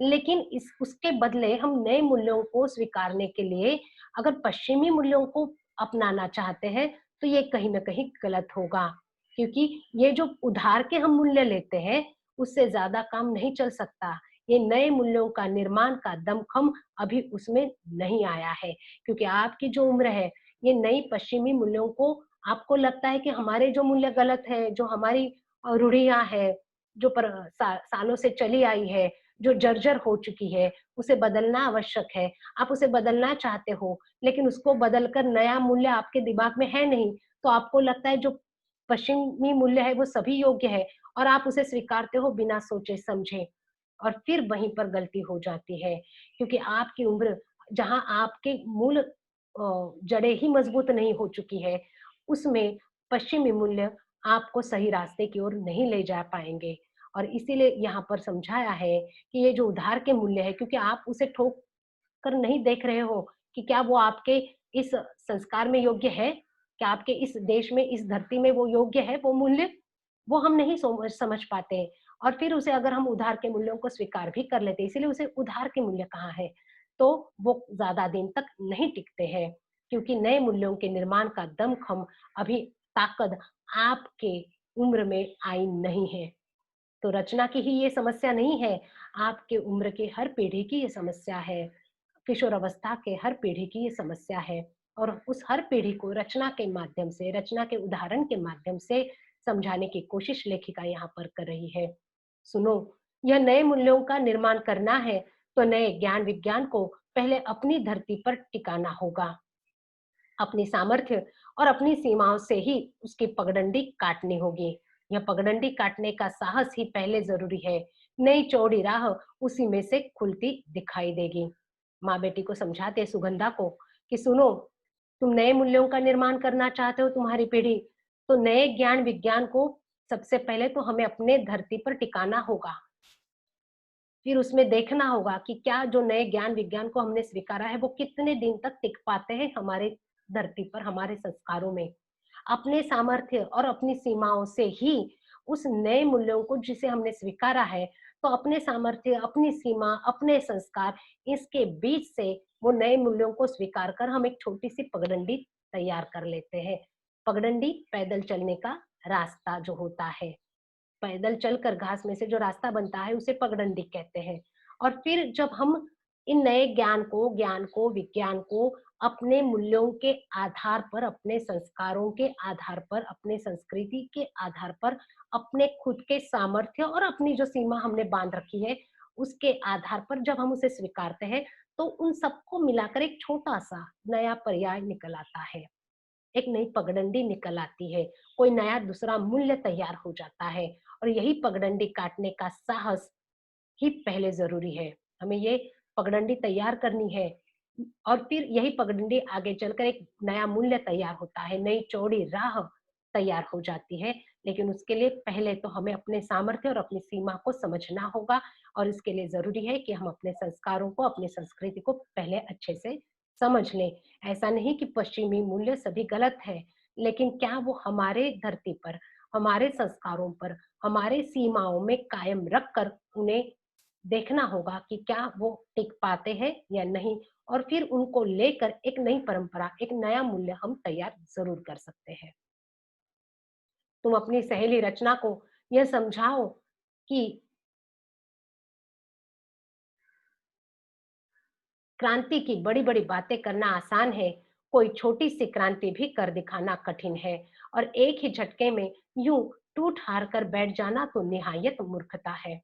लेकिन इस उसके बदले हम नए मूल्यों को स्वीकारने के लिए अगर पश्चिमी मूल्यों को अपनाना चाहते हैं, तो ये कहीं न कहीं गलत होगा। क्योंकि ये जो उधार के हम मूल्य लेते हैं, उससे ज़्यादा काम नहीं चल सकता। ये नए मूल्यों का निर्माण का दमख़म अभी उसमें नहीं आया है। क्योंकि आपकी जो उम्र है, ये नई पश्चिमी मूल्यों को आपको लगता है कि हमारे जो मूल्य गलत है, जो हमारी रूढ़ियाँ हैं, जो सालों से चली आई है, जो जर्जर हो चुकी है, उसे बदलना आवश्यक है। आप उसे बदलना चाहते हो, लेकिन उसको बदलकर नया मूल्य आपके दिमाग में है नहीं, तो आपको लगता है जो पश्चिमी मूल्य है वो सभी योग्य है और आप उसे स्वीकारते हो बिना सोचे-समझे और फिर वहीं पर गलती हो जाती है। क्योंकि आपकी उम्र जहाँ आपके मूल जड़ें ही मजबूत नहीं हो चुकी है, उसमें पश्चिमी मूल्य आपको सही रास्ते की ओर नहीं ले जा पाएँगे। और इसीलिए यहाँ पर समझाया है कि ये जो उधार के मूल्य है क्योंकि आप उसे ठोक कर नहीं देख रहे हो कि क्या वो आपके इस संस्कार में योग्य है? क्या आपके इस देश में, इस धरती में वो योग्य है वो मूल्य? वो हम नहीं समझ पाते हैं और फिर उसे अगर हम उधार के मूल्यों को स्वीकार भी कर लेते हैं, इसीलिए उसे उधार के मूल्य कहा है, तो वो ज़्यादा दिन तक नहीं टिकते हैं क्योंकि नए मूल्यों के निर्माण का दमख़म अभी ताकत आपके उम्र में आई नहीं है। तो रचना की ही ये समस्या नहीं है, आपके उम्र की हर पीढ़ी की ये समस्या है। किशोरावस्था के हर पीढ़ी की ये समस्या है और उस हर पीढ़ी को रचना के माध्यम से, रचना के उदाहरण के माध्यम से समझाने की कोशिश लेखिका यहाँ पर कर रही है। सुनो, यह नए मूल्यों का निर्माण करना है, तो नए ज्ञान विज्ञान को पहले अपनी धरती पर टिकाना होगा। अपनी सामर्थ्य और अपनी सीमाओं से ही उसकी पगडंडी काटनी होगी। यह पगडंडी काटने का साहस ही पहले ज़रूरी है। नई चौड़ी राह उसी में से खुलती दिखाई देगी। माँ-बेटी को समझाते सुगंधा को कि सुनो, तुम नए मूल्यों का निर्माण करना चाहते हो तुम्हारी पीढ़ी, तो नए ज्ञान विज्ञान को सबसे पहले तो हमें अपने धरती पर टिकाना होगा। फिर उसमें देखना होगा कि क्या जो नए ज्ञान विज्ञान को हमने स्वीकारा है वो कितने दिन तक टिक पाते हैं हमारे धरती पर, हमारे संस्कारों में। अपने सामर्थ्य और अपनी सीमाओं से ही उस नए मूल्यों को जिसे हमने स्वीकारा है, तो अपने सामर्थ्य, अपनी सीमा, अपने संस्कार इसके बीच से वो नए मूल्यों को स्वीकार कर हम एक छोटी-सी पगडंडी तैयार कर लेते हैं। पगडंडी पैदल चलने का रास्ता जो होता है। पैदल चलकर घास में से जो रास्ता बनता है उसे पगडंडी कहते हैं। और फिर जब हम इन नए ज्ञान को, विज्ञान को अपने मूल्यों के आधार पर, अपने संस्कारों के आधार पर, अपने संस्कृति के आधार पर, अपने खुद के सामर्थ्य और अपनी जो सीमा हमने बाँध रखी है, उसके आधार पर जब हम उसे स्वीकारते हैं, तो उन सबको मिलाकर एक छोटा-सा नया पर्याय निकल आता है। एक नई पगडंडी निकल आती है, कोई नया दूसरा मूल्य तैयार हो जाता है और यही पगडंडी काटने का साहस ही पहले ज़रूरी है। हमें ये पगडंडी तैयार करनी है और फिर यही पगडंडी आगे चलकर एक नया मूल्य तैयार होता है, नई चौड़ी राह तैयार हो जाती है। लेकिन उसके लिए पहले तो हमें अपने सामर्थ्य और अपनी सीमा को समझना होगा और इसके लिए ज़रूरी है कि हम अपने संस्कारों को, अपनी संस्कृति को पहले अच्छे से समझ लें। ऐसा नहीं कि पश्चिमी मूल्य सभी गलत हैं, लेकिन क्या वो हमारे धरती पर, हमारे संस्कारों पर, हमारे सीमाओं में कायम रखकर उन्हें देखना होगा कि क्या वो टिक पाते हैं या नहीं और फिर उनको लेकर एक नई परंपरा, एक नया मूल्य हम तैयार ज़रूर कर सकते हैं। तुम अपनी सहेली रचना को यह समझाओ कि क्रांति की बड़ी-बड़ी बातें करना आसान है, कोई छोटी-सी क्रांति भी कर दिखाना कठिन है और एक ही झटके में यूँ टूट-हार कर बैठ जाना तो निहायत मूर्खता है।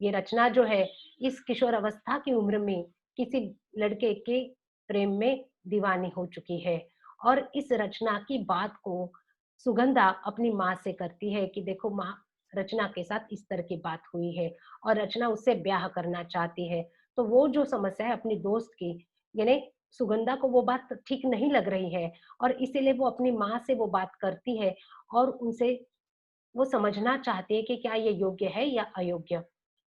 ये रचना जो है इस किशोरावस्था की उम्र में किसी लड़के के प्रेम में दीवानी हो चुकी है और इस रचना की बात को सुगंधा अपनी माँ से करती है कि देखो माँ, रचना के साथ इस तरह की बात हुई है और रचना उससे ब्याह करना चाहती है। तो वो जो समस्या है अपनी दोस्त की, यानी सुगंधा को वो बात ठीक नहीं लग रही है और इसीलिए वो अपनी माँ से वो बात करती है और उनसे वो समझना चाहती है कि क्या ये योग्य है या अयोग्य।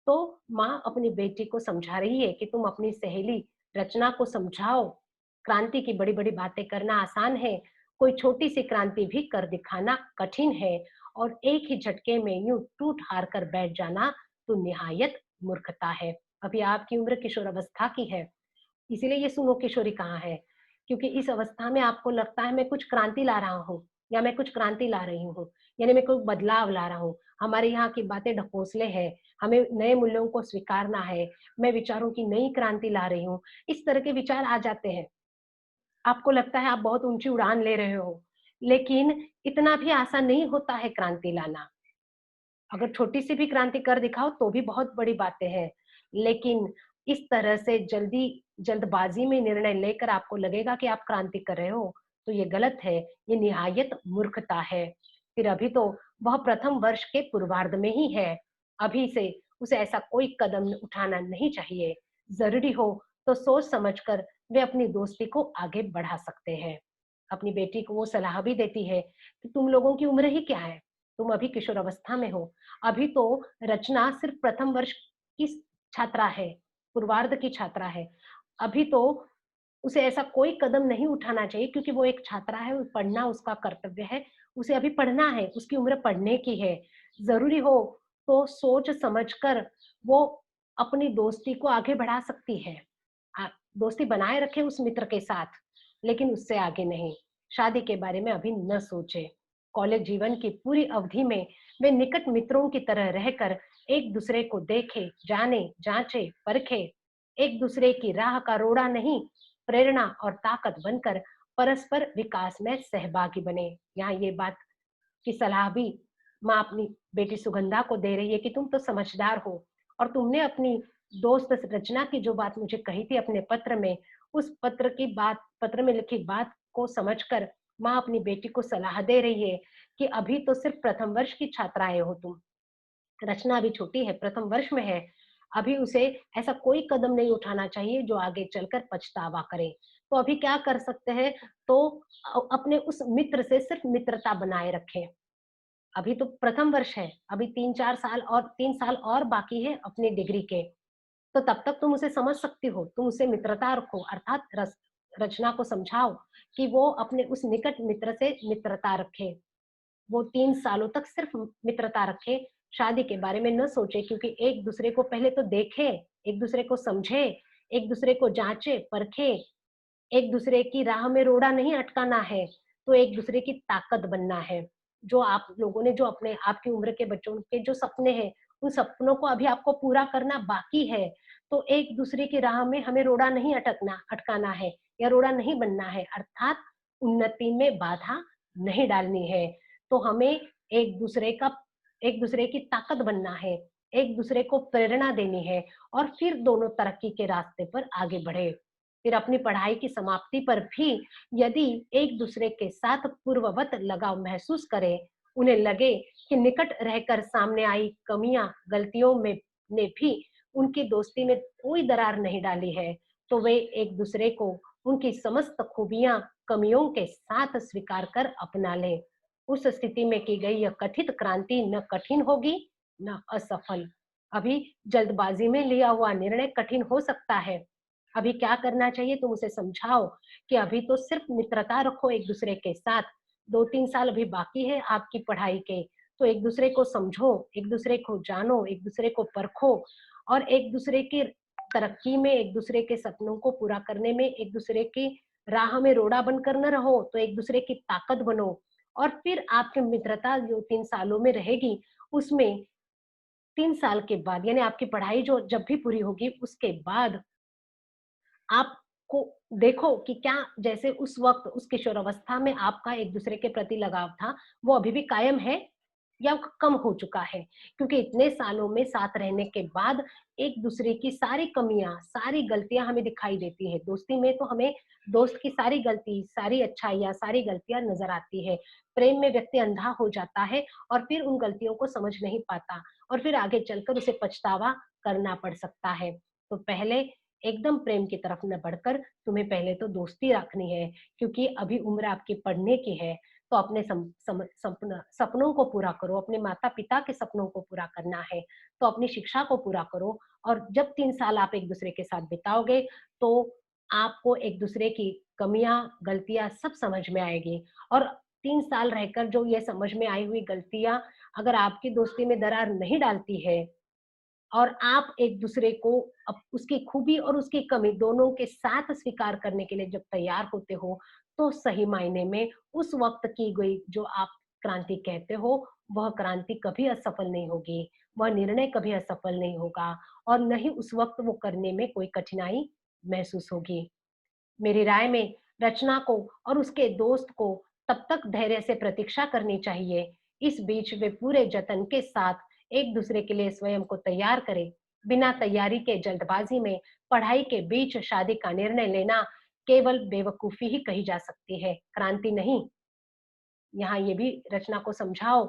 तो माँ अपनी बेटी को समझा रही है कि तुम अपनी सहेली रचना को समझाओ क्रांति की बड़ी-बड़ी बातें करना आसान है, कोई छोटी-सी क्रांति भी कर दिखाना कठिन है और एक ही झटके में यूँ टूट-हार कर बैठ जाना तो निहायत मूर्खता है। अभी आपकी उम्र किशोरावस्था की है, इसीलिए ये सुनो किशोरी कहाँ है, क्योंकि इस अवस्था में आपको लगता है मैं कुछ क्रांति ला रहा हूँ या मैं कुछ क्रांति ला रही हूँ, यानी मैं कोई बदलाव ला रहा हूँ। हमारे यहाँ की बातें ढकोसले हैं, हमें नए मूल्यों को स्वीकारना है, मैं विचारों की नई क्रांति ला रही हूँ, इस तरह के विचार आ जाते हैं। आपको लगता है आप बहुत ऊँची उड़ान ले रहे हो, लेकिन इतना भी आसान नहीं होता है क्रांति लाना। अगर छोटी-सी भी क्रांति कर दिखाओ तो भी बहुत बड़ी बातें हैं। लेकिन इस तरह से जल्दबाज़ी में निर्णय लेकर आपको लगेगा कि आप क्रांति कर रहे हो, तो ये गलत है, ये निहायत मूर्खता है। फिर अभी तो वह प्रथम वर्ष के पूर्वार्ध में ही है, अभी से उसे ऐसा कोई कदम उठाना नहीं चाहिए। ज़रूरी हो तो सोच समझ कर वे अपनी दोस्ती को आगे बढ़ा सकते हैं। अपनी बेटी को वो सलाह भी देती है कि तुम लोगों की उम्र ही क्या है? तुम अभी किशोरावस्था में हो। अभी तो रचना सिर्फ प्रथम वर्ष की छात्रा है, पूर्वार्ध की छात्रा है। अभी तो उसे ऐसा कोई कदम नहीं उठाना चाहिए क्योंकि वो एक छात्रा है, पढ़ना उसका कर्तव्य है, उसे अभी पढ़ना है, उसकी उम्र पढ़ने की है। ज़रूरी हो तो सोच समझ कर वो अपनी दोस्ती को आगे बढ़ा सकती है। अ, दोस्ती बनाए रखे उस मित्र के साथ, लेकिन उससे आगे नहीं। शादी के बारे में अभी न सोचे। कॉलेज जीवन की पूरी अवधि में वे निकट मित्रों की तरह रहकर एक दूसरे को देखे, जाने, जांचे, परखे, एक दूसरे की राह का रोड़ा नहीं, प्रेरणा और ताकत बनकर परस्पर विकास में सहभागी बने। यहाँ ये बात की सलाह भी माँ अपनी बेटी सुगंधा को दे रही है कि तुम तो समझदार हो और तुमने अपनी दोस्त रचना की जो बात मुझे कही थी अपने पत्र में, उस पत्र में लिखी बात को समझकर माँ अपनी बेटी को सलाह दे रही है कि अभी तो सिर्फ प्रथम वर्ष की छात्राएं हो तुम, रचना अभी छोटी है, प्रथम वर्ष में है। अभी उसे ऐसा कोई कदम नहीं उठाना चाहिए जो आगे चलकर पछतावा करे। तो अभी क्या कर सकते हैं? तो अपने उस मित्र से सिर्फ मित्रता बनाए रखें। अभी तो प्रथम वर्ष है, अभी 3-4 साल और 3 साल और बाकी है अपनी डिग्री के। तो तब तक तुम उसे समझ सकती हो, तुम उससे मित्रता रखो अर्थात रचना को समझाओ कि वो अपने उस निकट मित्र से मित्रता रखे। वो 3 सालों तक सिर्फ मित्रता रखे, शादी के बारे में न सोचे क्योंकि एक-दूसरे को पहले तो देखे, एक-दूसरे को समझे, एक-दूसरे को जाँचे, परखे, एक-दूसरे की राह में रोड़ा नहीं अटकाना है, तो एक-दूसरे की ताकत बनना है। जो आप लोगों ने जो अपने आपकी उम्र के बच्चों के जो सपने हैं, उन सपनों को अभी आपको पूरा करना बाकी है, तो एक-दूसरे की राह में हमें रोड़ा नहीं अटकाना है या रोड़ा नहीं बनना है, अर्थात उन्नति में बाधा नहीं डालनी है। तो हमें एक-दूसरे का एक-दूसरे की ताकत बनना है, एक-दूसरे को प्रेरणा देनी है और फिर दोनों तरक्की के रास्ते पर आगे बढ़े। फिर अपनी पढ़ाई की समाप्ति पर भी यदि एक-दूसरे के साथ पूर्ववत लगाव महसूस करें, उन्हें लगे कि निकट रहकर सामने आई कमियाँ, गलतियों में ने भी उनकी दोस्ती में कोई दरार नहीं डाली है, तो वे एक-दूसरे को उनकी समस्त खूबियाँ, कमियों के साथ स्वीकार कर अपना लें। उस स्थिति में की गई यह कथित क्रांति न कठिन होगी, न असफल। अभी जल्दबाजी में लिया हुआ निर्णय कठिन हो सकता है। अभी क्या करना चाहिए तुम उसे समझाओ कि अभी तो सिर्फ मित्रता रखो एक-दूसरे के साथ। 2-3 साल अभी बाकी है आपकी पढ़ाई के, तो एक-दूसरे को समझो, एक-दूसरे को जानो, एक-दूसरे को परखो और एक-दूसरे की तरक्की में, एक-दूसरे के सपनों को पूरा करने में, एक-दूसरे की राह में रोड़ा बनकर न रहो, तो एक-दूसरे की ताकत बनो। और फिर आपकी मित्रता जो 3 सालों में रहेगी, उसमें 3 साल के बाद यानी आपकी पढ़ाई जो जब भी पूरी होगी, उसके बाद आपको देखो कि क्या जैसे उस वक़्त उस किशोरावस्था में आपका एक-दूसरे के प्रति लगाव था, वो अभी भी कायम है या कम हो चुका है? क्योंकि इतने सालों में साथ रहने के बाद एक-दूसरे की सारी कमियाँ, सारी गलतियाँ हमें दिखाई देती है। दोस्ती में तो हमें दोस्त की सारी गलती, सारी अच्छाइयाँ, सारी गलतियाँ नज़र आती है। प्रेम में व्यक्ति अंधा हो जाता है और फिर उन गलतियों को समझ नहीं पाता और फिर आगे चलकर उसे पछतावा करना पड़ सकता है। तो पहले एकदम प्रेम की तरफ न बढ़कर तुम्हें पहले तो दोस्ती रखनी है क्योंकि अभी उम्र आपकी पढ़ने की है तो अपने सपनों को पूरा करो, अपने माता-पिता के सपनों को पूरा करना है, तो अपनी शिक्षा को पूरा करो और जब 3 साल आप एक-दूसरे के साथ बिताओगे, तो आपको एक दूसरे की कमियां, गलतियां सब समझ में आएगी। और 3 साल रहकर जो ये समझ में आई हुई गलतियां अगर आपकी दोस्ती में दरार नहीं डालती है और आप एक दूसरे को उसकी खूबी और उसकी कमी दोनों के साथ स्वीकार करने के लिए जब तैयार होते हो, तो सही मायने में उस वक्त की गई जो आप क्रांति कहते हो, वह क्रांति कभी असफल नहीं होगी, वह निर्णय कभी असफल नहीं होगा और न ही उस वक्त वो करने में कोई कठिनाई महसूस होगी। मेरी राय में रचना को और उसके दोस्त को तब तक धैर्य से प्रतीक्षा करनी चाहिए। इस बीच वे पूरे जतन के साथ एक दूसरे के लिए स्वयं को तैयार करें। बिना तैयारी के जल्दबाजी में पढ़ाई के बीच शादी का निर्णय लेना केवल बेवकूफी ही कही जा सकती है, क्रांति नहीं। यहाँ ये भी रचना को समझाओ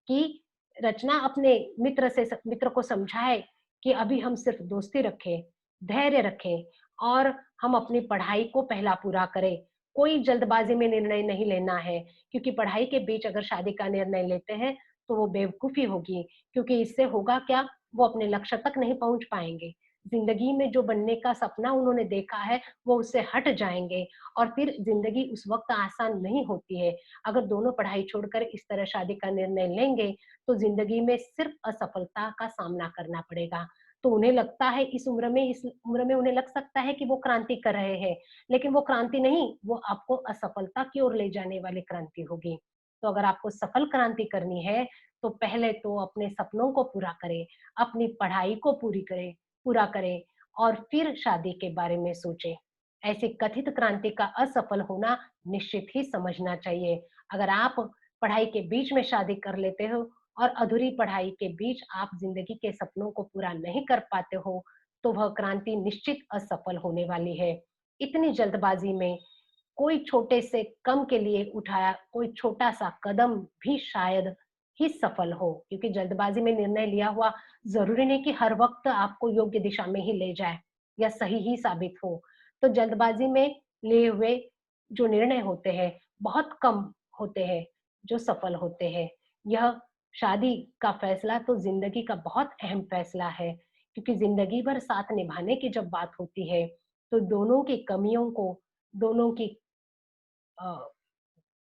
कि रचना अपने मित्र को समझाए कि अभी हम सिर्फ दोस्ती रखें, धैर्य रखें और हम अपनी पढ़ाई को पहला पूरा करें। कोई जल्दबाजी में निर्णय नहीं लेना है, क्योंकि पढ़ाई के बीच अगर शादी का निर्णय लेते हैं, तो वो बेवकूफ़ी होगी, क्योंकि इससे होगा क्या, वो अपने लक्ष्य तक नहीं पहुँच पाएँगे। ज़िंदगी में जो बनने का सपना उन्होंने देखा है, वो उससे हट जाएँगे और फिर ज़िंदगी उस वक़्त आसान नहीं होती है। अगर दोनों पढ़ाई छोड़कर इस तरह शादी का निर्णय लेंगे, तो ज़िंदगी में सिर्फ असफलता का सामना करना पड़ेगा। तो उन्हें लगता है इस उम्र में उन्हें लग सकता है कि वो क्रांति कर रहे हैं, लेकिन वो क्रांति नहीं, वो आपको असफलता की ओर ले जाने वाली क्रांति होगी। तो अगर आपको सफल क्रांति करनी है, तो पहले तो अपने सपनों को पूरा करें, अपनी पढ़ाई को पूरा करें और फिर शादी के बारे में सोचें। ऐसी कथित क्रांति का असफल होना निश्चित ही समझना चाहिए। अगर आप पढ़ाई के बीच में शादी कर लेते हो और अधूरी पढ़ाई के बीच आप ज़िंदगी के सपनों को पूरा नहीं कर पाते हो, तो वह क्रांति निश्चित असफल होने वाली है। इतनी जल्दबाज़ी में कोई छोटे से कम के लिए उठाया कोई छोटा-सा कदम भी शायद ही सफल हो, क्योंकि जल्दबाज़ी में निर्णय लिया हुआ ज़रूरी नहीं कि हर वक़्त आपको योग्य दिशा में ही ले जाए या सही ही साबित हो। तो जल्दबाज़ी में लिए हुए जो निर्णय होते हैं, बहुत कम होते हैं, जो सफल होते हैं। यह शादी का फैसला तो ज़िंदगी का बहुत अहम फैसला है, क्योंकि ज़िंदगी भर साथ निभाने की जब बात होती है, तो दोनों की अ,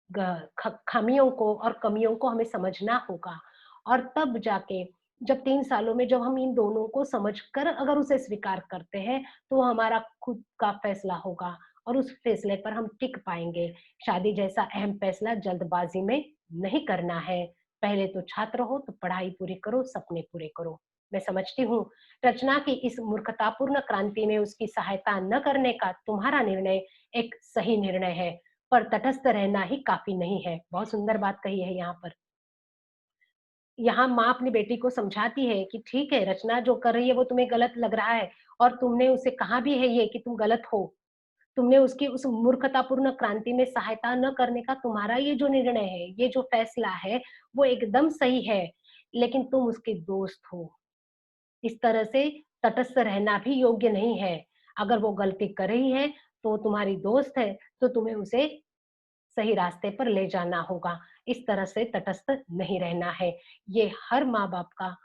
ग ख खामियों को और कमियों को हमें समझना होगा और तब जाके जब 3 सालों में जब हम इन दोनों को समझकर अगर उसे स्वीकार करते हैं, तो हमारा खुद का फैसला होगा और उस फैसले पर हम टिक पाएँगे। शादी जैसा अहम फैसला जल्दबाज़ी में नहीं करना है। पहले तो छात्र हो तो पढ़ाई पूरी करो, सपने पूरे करो। मैं समझती हूँ, रचना की इस मूर्खतापूर्ण क्रांति में उसकी सहायता न करने का तुम्हारा निर्णय एक सही निर्णय है। पर तटस्थ रहना ही काफ़ी नहीं है। बहुत सुंदर बात कही है यहाँ पर। यहाँ माँ अपनी बेटी को समझाती है कि ठीक है, रचना जो कर रही है वो तुम्हें गलत लग रहा है और तुमने उसे कहा भी है ये कि तुम गलत हो। तुमने उसकी उस मूर्खतापूर्ण क्रांति में सहायता न करने का तुम्हारा ये जो निर्णय है, ये जो फैसला है, वो एकदम सही है, लेकिन तुम उसके दोस्त हो। इस तरह से तटस्थ रहना भी योग्य नहीं है। अगर वो गलती कर रही है, तो तुम्हारी दोस्त है, तो तुम्हें उसे सही रास्ते पर ले जाना होगा। इस तरह से तटस्थ नहीं रहना है। ये हर माँ-बाप का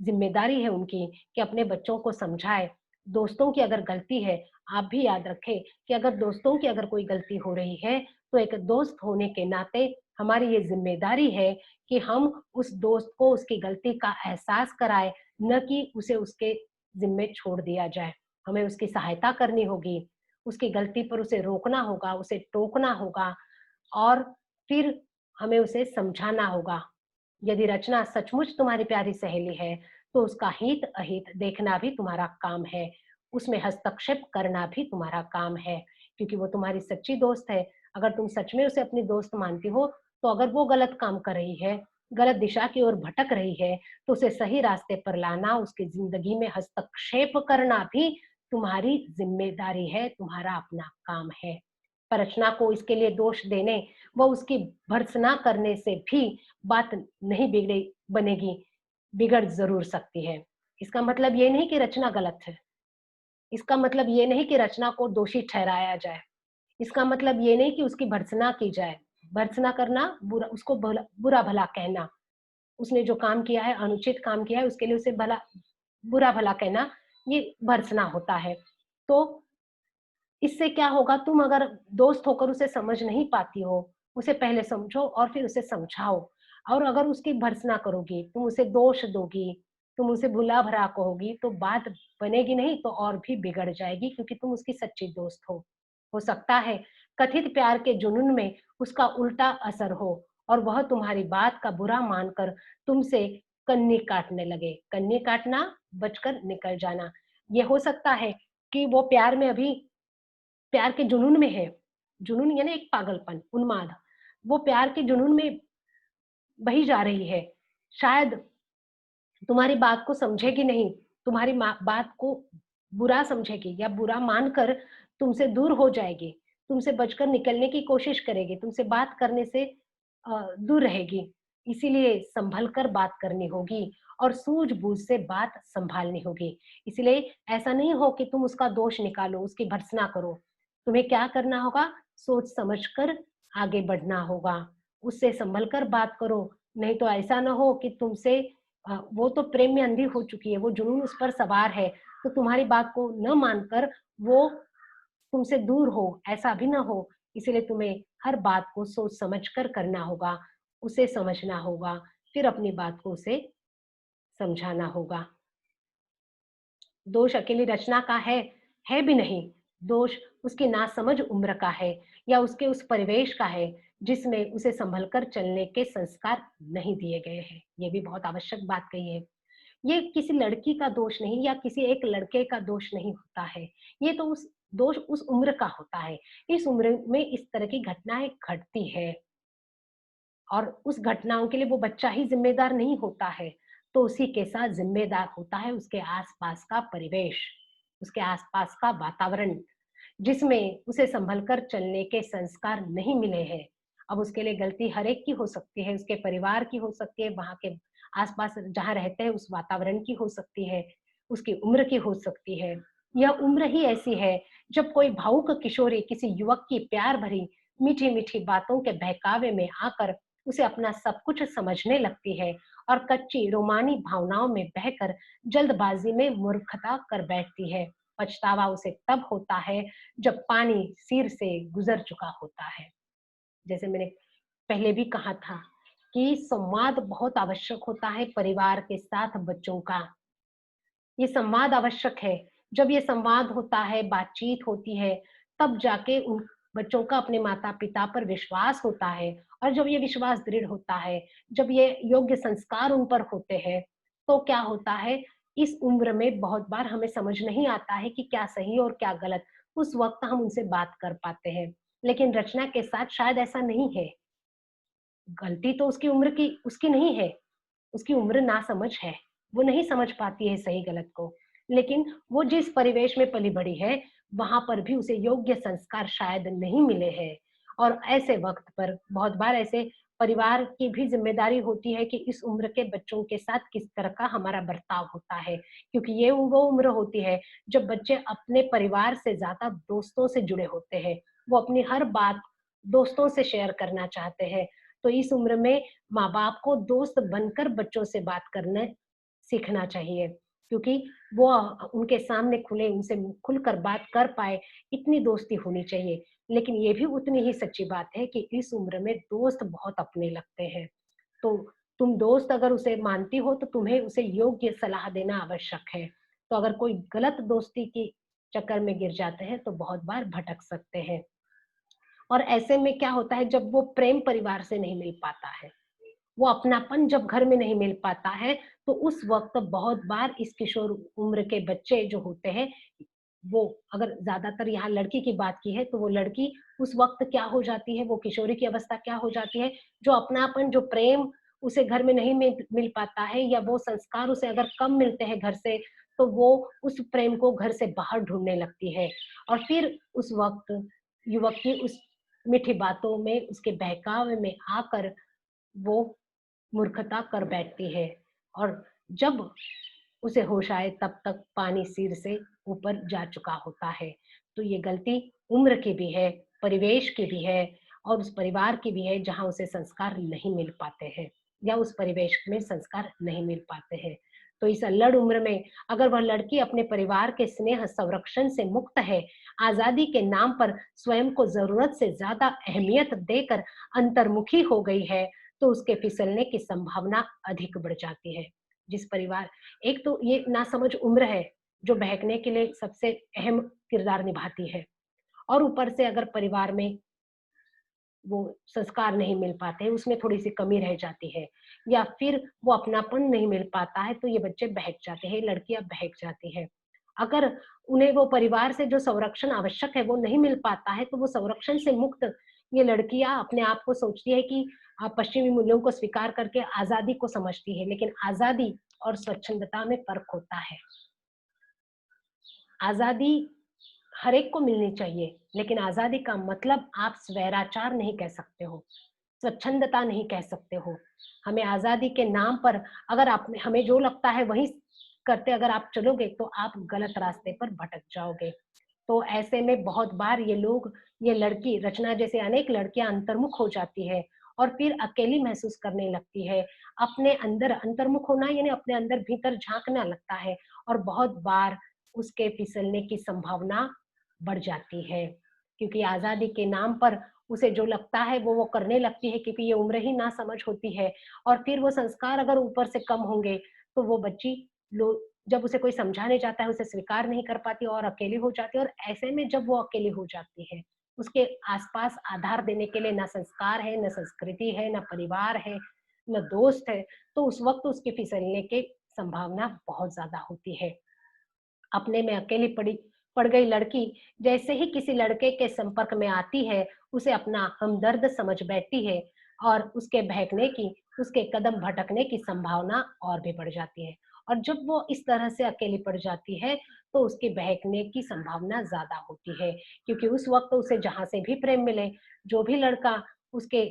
ज़िम्मेदारी है उनकी कि अपने बच्चों को समझाएँ। दोस्तों की अगर गलती है, आप भी याद रखें कि अगर दोस्तों की अगर कोई गलती हो रही है, तो एक दोस्त होने के नाते हमारी ये ज़िम्मेदारी है कि हम उस दोस्त को उसकी गलती का एहसास कराएँ, न कि उसे उसके ज़िम्मे छोड़ दिया जाए। हमें उसकी सहायता करनी होगी, उसकी गलती पर उसे रोकना होगा, उसे टोकना होगा और फिर हमें उसे समझाना होगा। यदि रचना सचमुच तुम्हारी प्यारी सहेली है, तो उसका हित-अहित देखना भी तुम्हारा काम है। उसमें हस्तक्षेप करना भी तुम्हारा काम है, क्योंकि वो तुम्हारी सच्ची दोस्त है। अगर तुम सच में उसे अपनी दोस्त मानती हो, तो अगर वो गलत काम कर रही है, गलत दिशा की ओर भटक रही है, तो उसे सही रास्ते पर लाना, उसकी ज़िंदगी में हस्तक्षेप करना भी तुम्हारी ज़िम्मेदारी है, तुम्हारा अपना काम है। पर रचना को इसके लिए दोष देने व उसकी भर्त्सना करने से भी बात नहीं बनेगी, बिगड़ ज़रूर सकती है। इसका मतलब ये नहीं कि रचना गलत है। इसका मतलब ये नहीं कि रचना को दोषी ठहराया जाए। इसका मतलब ये नहीं कि उसकी भर्त्सना की जाए। भर्त्सना करना उसको बुरा-भला कहना, उसने जो काम किया है, अनुचित काम किया है, उसके लिए उसे बुरा-भला कहना, ये भर्त्सना होता है। तो इससे क्या होगा, तुम अगर दोस्त होकर उसे समझ नहीं पाती हो, उसे पहले समझो और फिर उसे समझाओ। और अगर उसकी भर्त्सना करोगी, तुम उसे दोष दोगी, तुम उसे भुला-भरा कहोगी, तो बात बनेगी नहीं तो और भी बिगड़ जाएगी, क्योंकि तुम उसकी सच्ची दोस्त हो। हो सकता है कथित प्यार के जुनून में उसका उल्टा असर हो और वह तुम्हारी बात का बुरा मानकर तुमसे कन्नी काटने लगे। कन्नी काटना, बचकर निकल जाना। ये हो सकता है कि वो प्यार के जुनून में है। जुनून यानी एक पागलपन, उन्माद। वो प्यार के जुनून में बही जा रही है। शायद तुम्हारी बात को समझेगी नहीं, तुम्हारी बात को बुरा समझेगी या बुरा मानकर तुमसे दूर हो जाएगी, तुमसे बचकर निकलने की कोशिश करेगी, तुमसे बात करने से दूर रहेगी। इसीलिए संभल कर बात करनी होगी और सूझबूझ से बात संभालनी होगी। इसलिए ऐसा नहीं हो कि तुम उसका दोष निकालो, उसकी भर्त्सना करो। तुम्हें क्या करना होगा, सोच समझ कर आगे बढ़ना होगा, उससे संभल कर बात करो। नहीं तो ऐसा ना हो कि तुमसे वो तो प्रेम में अंधी हो चुकी है, वो जुनून उस पर सवार है, तो तुम्हारी बात को न मानकर वो तुमसे दूर हो, ऐसा भी ना हो। इसीलिए तुम्हें हर बात को सोच समझ कर करना होगा, उसे समझना होगा, फिर अपनी बात को उसे समझाना होगा। दोष अकेली रचना का है भी नहीं। दोष उसकी नासमझ उम्र का है या उसके उस परिवेश का है जिसमें उसे संभल कर चलने के संस्कार नहीं दिए गए हैं। ये भी बहुत आवश्यक बात कही है। ये किसी लड़की का दोष नहीं या किसी एक लड़के का दोष नहीं होता है। ये तो उस दोष उस उम्र का होता है। इस उम्र में इस तरह की घटनाएँ घटती है और उस घटनाओं के लिए वो बच्चा ही ज़िम्मेदार नहीं होता है, तो उसी के साथ ज़िम्मेदार होता है उसके आस-पास का परिवेश, उसके आस-पास का वातावरण, जिसमें उसे संभल कर चलने के संस्कार नहीं मिले हैं। अब उसके लिए गलती हर एक की हो सकती है, उसके परिवार की हो सकती है, वहाँ के आस-पास जहाँ रहते हैं उस वातावरण की हो सकती है, उसकी उम्र की हो सकती है। यह उम्र ही ऐसी है जब कोई भावुक किशोरी किसी युवक की प्यार भरी मीठी-मीठी बातों के बहकावे में आकर उसे अपना सब कुछ समझने लगती है और कच्ची रोमानी भावनाओं में बहकर जल्दबाजी में मूर्खता कर बैठती है। पछतावा उसे तब होता है जब पानी सिर से गुजर चुका होता है। जैसे मैंने पहले भी कहा था कि संवाद बहुत आवश्यक होता है परिवार के साथ बच्चों का। ये संवाद आवश्यक है। जब ये संवाद होता है, बातचीत होती है, तब जाके उन बच्चों का अपने माता-पिता पर विश्वास होता है और जब ये विश्वास दृढ़ होता है, जब ये योग्य संस्कार उन पर होते हैं, तो क्या होता है, इस उम्र में बहुत बार हमें समझ नहीं आता है कि क्या सही और क्या गलत। उस वक़्त हम उनसे बात कर पाते हैं, लेकिन रचना के साथ शायद ऐसा नहीं है। गलती तो उसकी नहीं है, उसकी उम्र नासमझ है, वो नहीं समझ पाती है सही-गलत को। लेकिन वो जिस परिवेश में पली-बड़ी है, वहाँ पर भी उसे योग्य संस्कार शायद नहीं मिले हैं और ऐसे वक़्त पर बहुत बार ऐसे परिवार की भी ज़िम्मेदारी होती है कि इस उम्र के बच्चों के साथ किस तरह का हमारा बर्ताव होता है। क्योंकि ये वो उम्र होती है, जब बच्चे अपने परिवार से ज़्यादा दोस्तों से जुड़े होते हैं। वो अपनी हर बात दोस्तों से शेयर करना चाहते हैं। तो इस उम्र में माँ-बाप को दोस्त बनकर बच्चों से बात करना सीखना चाहिए, क्योंकि वो उनके सामने खुले उनसे खुलकर बात कर पाए, इतनी दोस्ती होनी चाहिए। लेकिन ये भी उतनी ही सच्ची बात है कि इस उम्र में दोस्त बहुत अपने लगते हैं। तो तुम दोस्त अगर उसे मानती हो, तो तुम्हें उसे योग्य सलाह देना आवश्यक है। तो अगर कोई गलत दोस्ती के चक्कर में गिर जाते हैं, तो बहुत बार भटक सकते हैं। और ऐसे में क्या होता है, जब वो प्रेम परिवार से नहीं मिल पाता है, वो अपनापन जब घर में नहीं मिल पाता है, तो उस वक़्त बहुत बार इस किशोर उम्र के बच्चे जो होते हैं, वो अगर ज़्यादातर यहाँ लड़की की बात की है, तो वो लड़की उस वक़्त क्या हो जाती है, वो किशोरी की अवस्था क्या हो जाती है, जो अपनापन, जो प्रेम उसे घर में नहीं मिल पाता है या वो संस्कार उसे अगर कम मिलते हैं घर से, तो वो उस प्रेम को घर से बाहर ढूँढने लगती है। और फिर उस वक़्त युवक की उस मीठी बातों में, उसके बहकावे में आकर वो मूर्खता कर बैठती है और जब उसे होश आए तब तक पानी सिर से ऊपर जा चुका होता है। तो ये गलती उम्र की भी है, परिवेश की भी है और उस परिवार की भी है जहाँ उसे संस्कार नहीं मिल पाते हैं या उस परिवेश में संस्कार नहीं मिल पाते हैं। तो इस अल्लड़ उम्र में अगर वह लड़की अपने परिवार के स्नेह संरक्षण से मुक्त है, आजादी के नाम पर स्वयं को जरूरत से ज्यादा अहमियत देकर अंतर्मुखी हो गई है, तो उसके फिसलने की संभावना अधिक बढ़ जाती है। जिस परिवार एक तो ये नासमझ उम्र है जो बहकने के लिए सबसे अहम किरदार निभाती है, और ऊपर से अगर परिवार में वो संस्कार नहीं मिल पाते हैं, उसमें थोड़ी-सी कमी रह जाती है या फिर वो अपनापन नहीं मिल पाता है, तो ये बच्चे बहक जाते हैं, लड़कियाँ बहक जाती हैं। अगर उन्हें वो परिवार से जो संरक्षण आवश्यक है, वो नहीं मिल पाता है, तो वो संरक्षण से मुक्त ये लड़कियाँ अपने आप को सोचती है कि पश्चिमी मूल्यों को स्वीकार करके आज़ादी को समझती है, लेकिन आज़ादी और स्वच्छंदता में फ़र्क होता है। आज़ादी हर एक को मिलनी चाहिए, लेकिन आज़ादी का मतलब आप स्वैराचार नहीं कह सकते हो, स्वच्छंदता नहीं कह सकते हो। हमें आज़ादी के नाम पर अगर आप हमें जो लगता है वही करते अगर आप चलोगे, तो आप गलत रास्ते पर भटक जाओगे। तो ऐसे में बहुत बार ये लोग, ये लड़की रचना जैसे अनेक लड़कियां अंतर्मुख हो जाती है और फिर अकेली महसूस करने लगती है। अपने अंदर अंतर्मुख होना यानी अपने अंदर भीतर झांकना लगता है, और बहुत बार उसके फिसलने की संभावना बढ़ जाती है, क्योंकि आजादी के नाम पर उसे जो लगता है वो करने लगती है, क्योंकि ये उम्र ही नासमझ होती है। और फिर वो संस्कार अगर ऊपर से कम होंगे, तो वो बच्ची लो जब उसे कोई समझाने जाता है, उसे स्वीकार नहीं कर पाती और अकेली हो जाती है, और ऐसे में जब वो अकेली हो जाती है, उसके आस-पास आधार देने के लिए ना संस्कार है, ना संस्कृति है, ना परिवार है, ना दोस्त है, तो उस वक़्त उसके फिसलने की संभावना बहुत ज़्यादा होती है। अपने में अकेली पड़ गई लड़की जैसे ही किसी लड़के के संपर्क में आती है, उसे अपना हमदर्द समझ बैठती है और उसके बहकने की, उसके कदम भटकने की संभावना और भी बढ़ जाती है। और जब वो इस तरह से अकेली पड़ जाती है, तो उसके बहकने की संभावना ज़्यादा होती है, क्योंकि उस वक़्त उसे जहाँ से भी प्रेम मिले, जो भी लड़का उसके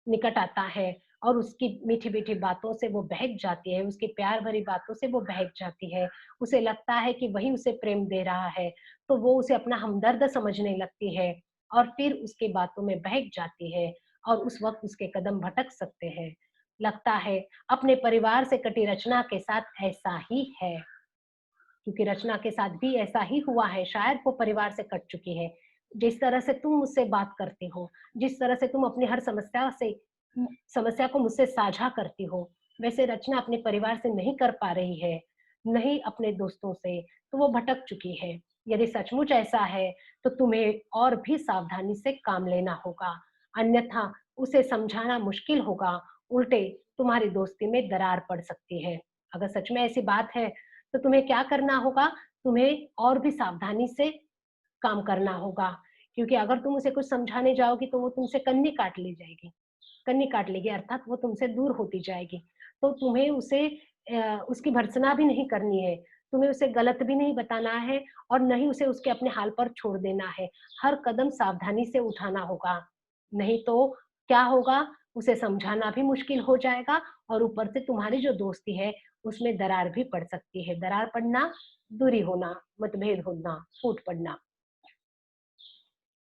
निकट आता है और उसकी मीठी-मीठी बातों से वो बहक जाती है, उसकी प्यार भरी बातों से वो बहक जाती है, उसे लगता है कि वही उसे प्रेम दे रहा है, तो वो उसे अपना हमदर्द समझने लगती है और फिर उसकी बातों में बहक जाती है और उस वक़्त उसके कदम भटक सकते हैं। लगता है अपने परिवार से कटी रचना के साथ ऐसा ही है, क्योंकि रचना के साथ भी ऐसा ही हुआ है, शायद वो परिवार से कट चुकी है। जिस तरह से तुम मुझसे बात करती हो, जिस तरह से तुम अपनी हर समस्या को मुझसे साझा करती हो, वैसे रचना अपने परिवार से नहीं कर पा रही है, नहीं अपने दोस्तों से, तो वो भटक चुकी है। यदि सचमुच ऐसा है, तो तुम्हें और भी सावधानी से काम लेना होगा, अन्यथा उसे समझाना मुश्किल होगा, उल्टे तुम्हारी दोस्ती में दरार पड़ सकती है। अगर सच में ऐसी बात है, तो तुम्हें क्या करना होगा? तुम्हें और भी सावधानी से काम करना होगा, क्योंकि अगर तुम उसे कुछ समझाने जाओगी, तो वो तुमसे कन्नी काट ले जाएगी। कन्नी काट लेगी अर्थात वो तुमसे दूर होती जाएगी। तो तुम्हें उसे उसकी भर्त्सना भी नहीं करनी है, तुम्हें उसे गलत भी नहीं बताना है और ना ही उसे उसके अपने हाल पर छोड़ देना है। हर कदम सावधानी से उठाना होगा, नहीं तो क्या होगा, उसे समझाना भी मुश्किल हो जाएगा और ऊपर से तुम्हारी जो दोस्ती है, उसमें दरार भी पड़ सकती है। दरार पड़ना, दूरी होना, मतभेद होना, फूट पड़ना।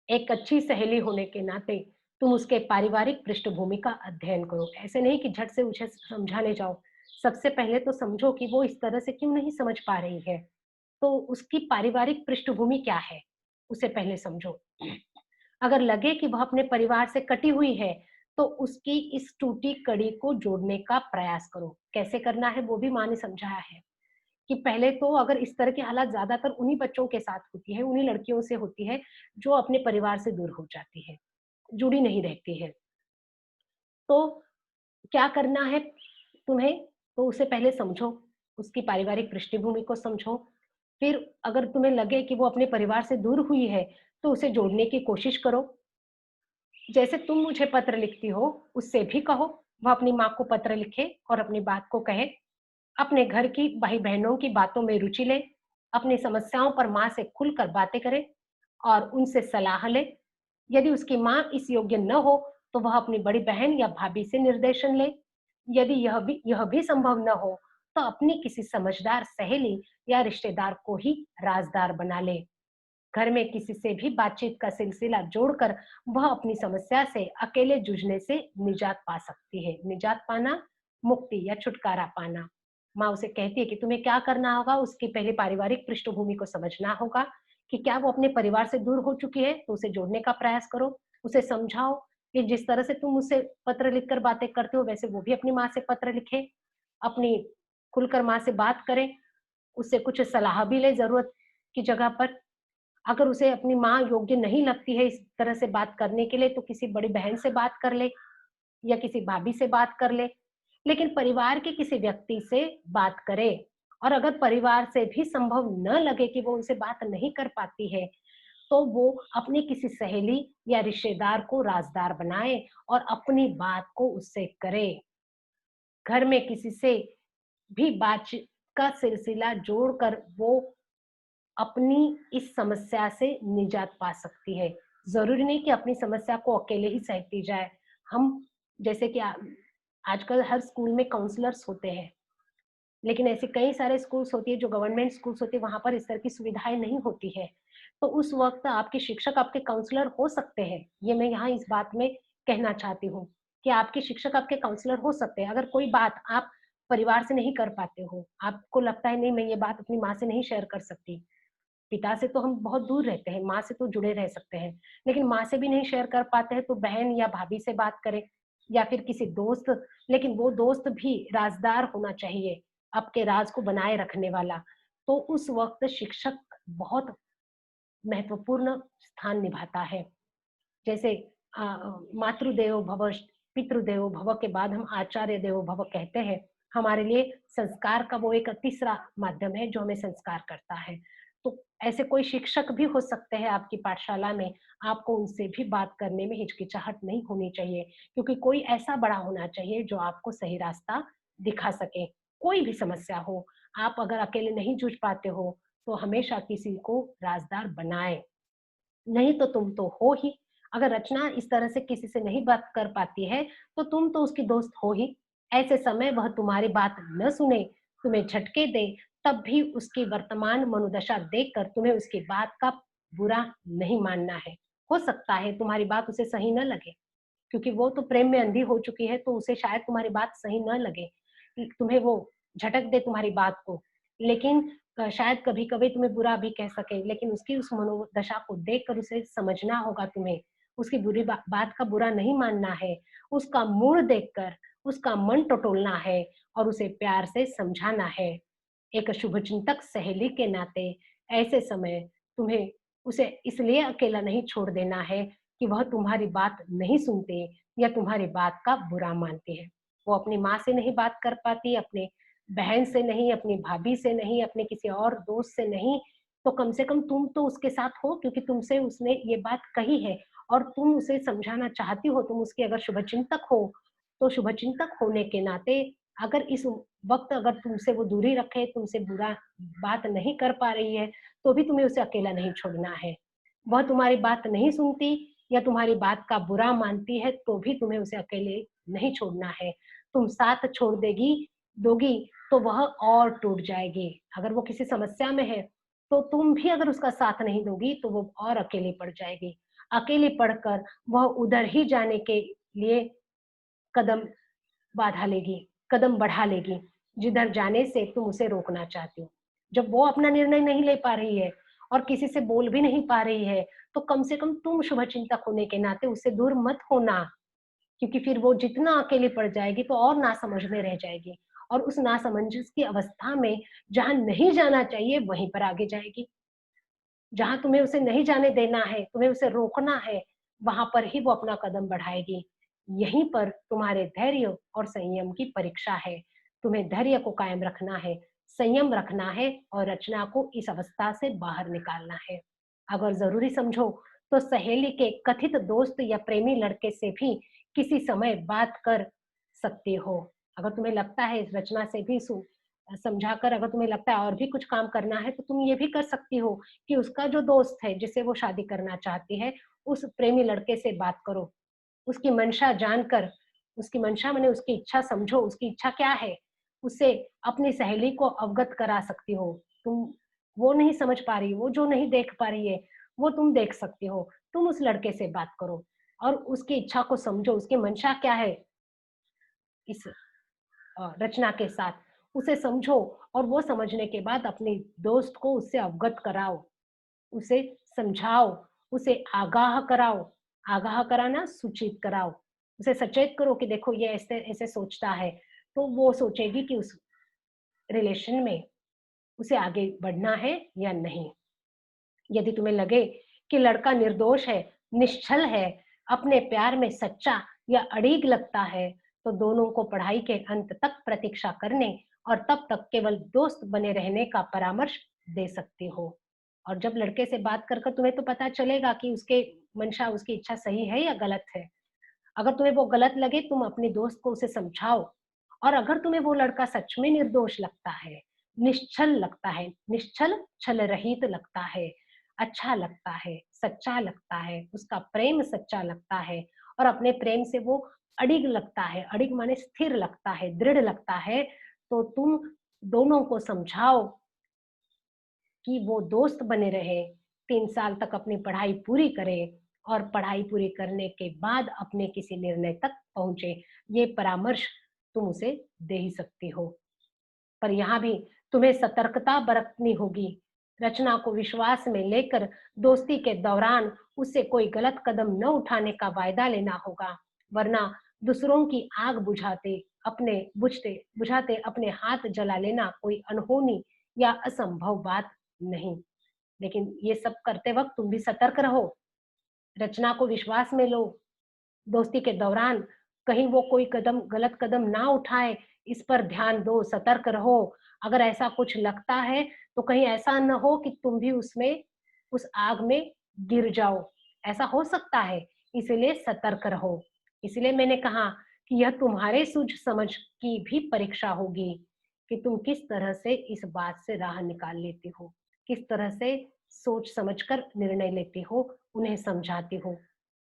एक अच्छी सहेली होने के नाते तुम उसके पारिवारिक पृष्ठभूमि का अध्ययन करो। ऐसे नहीं कि झट से उसे समझाने जाओ। सबसे पहले तो समझो कि वो इस तरह से क्यों नहीं समझ पा रही है। तो उसकी पारिवारिक पृष्ठभूमि क्या है? उसे पहले समझो। अगर लगे कि वह अपने परिवार से कटी हुई है, तो उसकी इस टूटी कड़ी को जोड़ने का प्रयास करो। कैसे करना है वो भी माँ ने समझाया है। कि पहले तो अगर इस तरह की हालात ज़्यादातर उन्हीं बच्चों के साथ होती है, उन्हीं लड़कियों से होती है, जो अपने परिवार से दूर हो जाती है, जुड़ी नहीं रहती है। तो क्या करना है तुम्हें? तो उसे पहले समझो, उसकी पारिवारिक पृष्ठभूमि को समझो। फिर अगर तुम्हें लगे कि वो अपने परिवार से दूर हुई है, तो उसे जोड़ने की कोशिश करो। जैसे तुम मुझे पत्र लिखती हो, उससे भी कहो, वह अपनी माँ को पत्र लिखे और अपनी बात को कहे। अपने घर की भाई-बहनों की बातों में रुचि ले, अपनी समस्याओं पर माँ से खुलकर बातें करे और उनसे सलाह ले। यदि उसकी माँ इस योग्य न हो, तो वह अपनी बड़ी बहन या भाभी से निर्देशन ले। यदि यह भी संभव न हो, तो अपनी किसी समझदार सहेली या रिश्तेदार को ही राजदार बना ले। घर में किसी से भी बातचीत का सिलसिला जोड़कर वह अपनी समस्या से अकेले जूझने से निजात पा सकती है। निजात पाना, मुक्ति या छुटकारा पाना। माँ उसे कहती है कि तुम्हें क्या करना होगा, उसकी पहले पारिवारिक पृष्ठभूमि को समझना होगा कि क्या वो अपने परिवार से दूर हो चुकी है, तो उसे जोड़ने का प्रयास करो। उसे समझाओ कि जिस तरह से तुम उससे पत्र लिखकर बातें करते हो, वैसे वो भी अपनी माँ से पत्र लिखे, अपनी खुलकर माँ से बात करे, उससे कुछ सलाह भी ले ज़रूरत की जगह पर। अगर उसे अपनी माँ योग्य नहीं लगती है इस तरह से बात करने के लिए, तो किसी बड़ी बहन से बात कर ले या किसी भाभी से बात कर ले। लेकिन परिवार के किसी व्यक्ति से बात करे, और अगर परिवार से भी संभव न लगे कि वो उनसे बात नहीं कर पाती है, तो वो अपनी किसी सहेली या रिश्तेदार को राज़दार बनाए और अपनी बात को उससे करे। घर में किसी से भी बातचीत का सिलसिला जोड़कर वो अपनी इस समस्या से निजात पा सकती है। ज़रूरी नहीं कि अपनी समस्या को अकेले ही सहती जाए। हम जैसे कि आजकल हर स्कूल में काउंसलर्स होते हैं, लेकिन ऐसे कई सारे स्कूल्स होती है जो गवर्नमेंट स्कूल्स होती है, वहाँ पर इस तरह की सुविधाएँ नहीं होती है। तो उस वक़्त आपके शिक्षक आपके काउंसलर हो सकते हैं। ये मैं यहाँ इस बात में कहना चाहती हूँ कि आपके शिक्षक आपके काउंसलर हो सकते हैं। अगर कोई बात आप परिवार से नहीं कर पाते हो, आपको लगता है नहीं मैं ये बात अपनी माँ से नहीं शेयर कर सकती, पिता से तो हम बहुत दूर रहते हैं, माँ से तो जुड़े रह सकते हैं, लेकिन माँ से भी नहीं शेयर कर पाते हैं तो बहन या भाभी से बात करें या फिर किसी दोस्त, लेकिन वो दोस्त भी राज़दार होना चाहिए, आपके राज़ को बनाए रखने वाला। तो उस वक़्त शिक्षक बहुत महत्वपूर्ण स्थान निभाता है। जैसे मातृदेवो भव, पितृदेवो भव के बाद हम आचार्य देवो भव कहते हैं। हमारे लिए संस्कार का वो एक तीसरा माध्यम है जो हमें संस्कार करता है। तो ऐसे कोई शिक्षक भी हो सकते हैं आपकी पाठशाला में, आपको उनसे भी बात करने में हिचकिचाहट नहीं होनी चाहिए, क्योंकि कोई ऐसा बड़ा होना चाहिए जो आपको सही रास्ता दिखा सके। कोई भी समस्या हो, आप अगर अकेले नहीं जूझ पाते हो, तो हमेशा किसी को राज़दार बनाएँ। नहीं तो तुम तो हो ही। अगर रचना इस तरह से किसी से नहीं बात कर पाती है, तो तुम तो उसकी दोस्त हो ही। ऐसे समय वह तुम्हारी बात न सुने, तुम्हें झटके दे, तब भी उसकी वर्तमान मनोदशा देखकर तुम्हें उसकी बात का बुरा नहीं मानना है। हो सकता है तुम्हारी बात उसे सही न लगे, क्योंकि वो तो प्रेम में अंधी हो चुकी है, तो उसे शायद तुम्हारी बात सही न लगे। तुम्हें वो झटक दे तुम्हारी बात को, लेकिन शायद कभी-कभी तुम्हें बुरा भी कह सके, लेकिन उसकी उस मनोदशा को देखकर उसे समझना होगा तुम्हें। उसकी बुरी बात का बुरा नहीं मानना है, उसका मूड देखकर उसका मन टटोलना है और उसे प्यार से समझाना है। एक शुभचिंतक सहेली के नाते ऐसे समय तुम्हें उसे इसलिए अकेला नहीं छोड़ देना है कि वह तुम्हारी बात नहीं सुनते या तुम्हारी बात का बुरा मानते हैं। वो अपनी माँ से नहीं बात कर पाती, अपने बहन से नहीं, अपनी भाभी से नहीं, अपने किसी और दोस्त से नहीं, तो कम से कम तुम तो उसके साथ हो, क्योंकि तुमसे उसने ये बात कही है और तुम उसे समझाना चाहती हो, तुम उसकी अगर शुभचिंतक हो, तो शुभचिंतक होने के नाते अगर इस वक़्त अगर तुमसे वो दूरी रखे, तुमसे बुरा बात नहीं कर पा रही है, तो भी तुम्हें उसे अकेला नहीं छोड़ना है। वह तुम्हारी बात नहीं सुनती या तुम्हारी बात का बुरा मानती है, तो भी तुम्हें उसे अकेले नहीं छोड़ना है। तुम साथ छोड़ दोगी, तो वह और टूट जाएगी। अगर वो किसी समस्या में है, तो तुम भी अगर उसका साथ नहीं दोगी, तो वो और अकेली पड़ जाएगी। अकेली पड़कर वह उधर ही जाने के लिए कदम बाँधा लेगी, कदम बढ़ा लेगी, जिधर जाने से तुम उसे रोकना चाहती हो। जब वो अपना निर्णय नहीं ले पा रही है और किसी से बोल भी नहीं पा रही है, तो कम से कम तुम शुभचिंतक होने के नाते उससे दूर मत होना, क्योंकि फिर वो जितना अकेली पड़ जाएगी तो और नासमझ में रह जाएगी और उस नासमंजस की अवस्था में जहाँ नहीं जाना चाहिए, वहीं पर आगे जाएगी। जहाँ तुम्हें उसे नहीं जाने देना है, तुम्हें उसे रोकना है, वहाँ पर ही वो अपना कदम बढ़ाएगी। यहीं पर तुम्हारे धैर्य और संयम की परीक्षा है। तुम्हें धैर्य को कायम रखना है, संयम रखना है और रचना को इस अवस्था से बाहर निकालना है। अगर ज़रूरी समझो, तो सहेली के कथित दोस्त या प्रेमी लड़के से भी किसी समय बात कर सकते हो। अगर तुम्हें लगता है इस रचना से भी समझाकर अगर तुम्हें लगता है और भी कुछ काम करना है, तो तुम ये भी कर सकती हो कि उसका जो दोस्त है, जिसे वो शादी करना चाहती है, उस प्रेमी लड़के से बात करो। उसकी मंशा जानकर, उसकी मंशा माने उसकी इच्छा समझो, उसकी इच्छा क्या है? उससे अपनी सहेली को अवगत करा सकती हो। तुम वो नहीं समझ पा रही, वो जो नहीं देख पा रही है, वो तुम देख सकती हो। तुम उस लड़के से बात करो और उसकी इच्छा को समझो, उसकी मंशा क्या है इस रचना के साथ। उसे समझो और वो समझने के बाद अपने दोस्त को उससे अवगत कराओ, उसे समझाओ, उसे आगाह कराओ, आगाह कराना सूचित कराओ, उसे सचेत करो कि देखो ये ऐसे ऐसे सोचता है, तो वो सोचेगी कि उस रिलेशन में उसे आगे बढ़ना है या नहीं। यदि तुम्हें लगे कि लड़का निर्दोष है, निश्छल है, अपने प्यार में सच्चा या अड़िग लगता है, तो दोनों को पढ़ाई के अंत तक प्रतीक्षा करने और तब तक केवल दोस्त बने रहने का परामर्श दे सकती हो। और जब लड़के से बात कर कर तुम्हें तो पता चलेगा कि उसके मंशा, उसकी इच्छा सही है या गलत है। अगर तुम्हें वो गलत लगे, तुम अपने दोस्त को उसे समझाओ। और अगर तुम्हें वो लड़का सच में निर्दोष लगता है, निश्छल लगता है, निश्छल छल रहित लगता है, अच्छा लगता है, सच्चा लगता है, उसका प्रेम सच्चा लगता है और अपने प्रेम से वो अडिग लगता है, अडिग माने स्थिर लगता है, दृढ़ लगता है, तो तुम दोनों को समझाओ कि वो दोस्त बने रहे, 3 साल तक अपनी पढ़ाई पूरी करे और पढ़ाई पूरी करने के बाद अपने किसी निर्णय तक पहुँचे। ये परामर्श तुम उसे दे ही सकती हो। पर यहाँ भी तुम्हें सतर्कता बरतनी होगी। रचना को विश्वास में लेकर दोस्ती के दौरान उससे कोई गलत कदम न उठाने का वायदा लेना होगा, वरना दूसरों की आग बुझाते अपने हाथ जला लेना कोई अनहोनी या असंभव बात नहीं। लेकिन ये सब करते वक्त तुम भी सतर्क रहो, रचना को विश्वास में लो, दोस्ती के दौरान कहीं वो कोई कदम गलत कदम ना उठाए, इस पर ध्यान दो, सतर्क रहो। अगर ऐसा कुछ लगता है, तो कहीं ऐसा न हो कि तुम भी उसमें उस आग में गिर जाओ, ऐसा हो सकता है, इसीलिए सतर्क रहो। इसलिए मैंने कहा कि यह तुम्हारे सूझ-समझ की भी परीक्षा होगी कि तुम किस तरह से इस बात से राह निकाल लेती हो, किस तरह से सोच समझकर निर्णय लेती हो, उन्हें समझाती हो।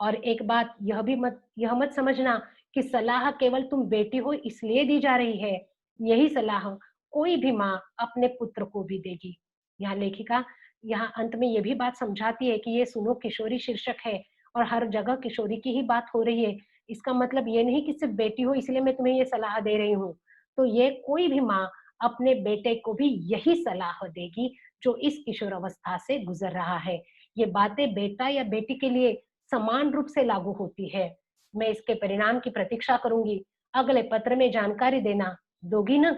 और एक बात यह मत समझना कि सलाह केवल तुम बेटी हो इसलिए दी जा रही है। यही सलाह कोई भी माँ अपने पुत्र को भी देगी। यहाँ लेखिका यहाँ अंत में ये भी बात समझाती है कि ये सुनो किशोरी शीर्षक है और हर जगह किशोरी की ही बात हो रही है। इसका मतलब ये नहीं कि सिर्फ बेटी हो इसलिए मैं तुम्हें ये सलाह दे रही हूँ। तो ये कोई भी माँ अपने बेटे को भी यही सलाह देगी जो इस किशोर अवस्था से गुजर रहा है। ये बातें बेटा या बेटी के लिए समान रूप से लागू होती है। मैं इसके परिणाम की प्रतीक्षा करूंगी। अगले पत्र में जानकारी देना दोगी ना?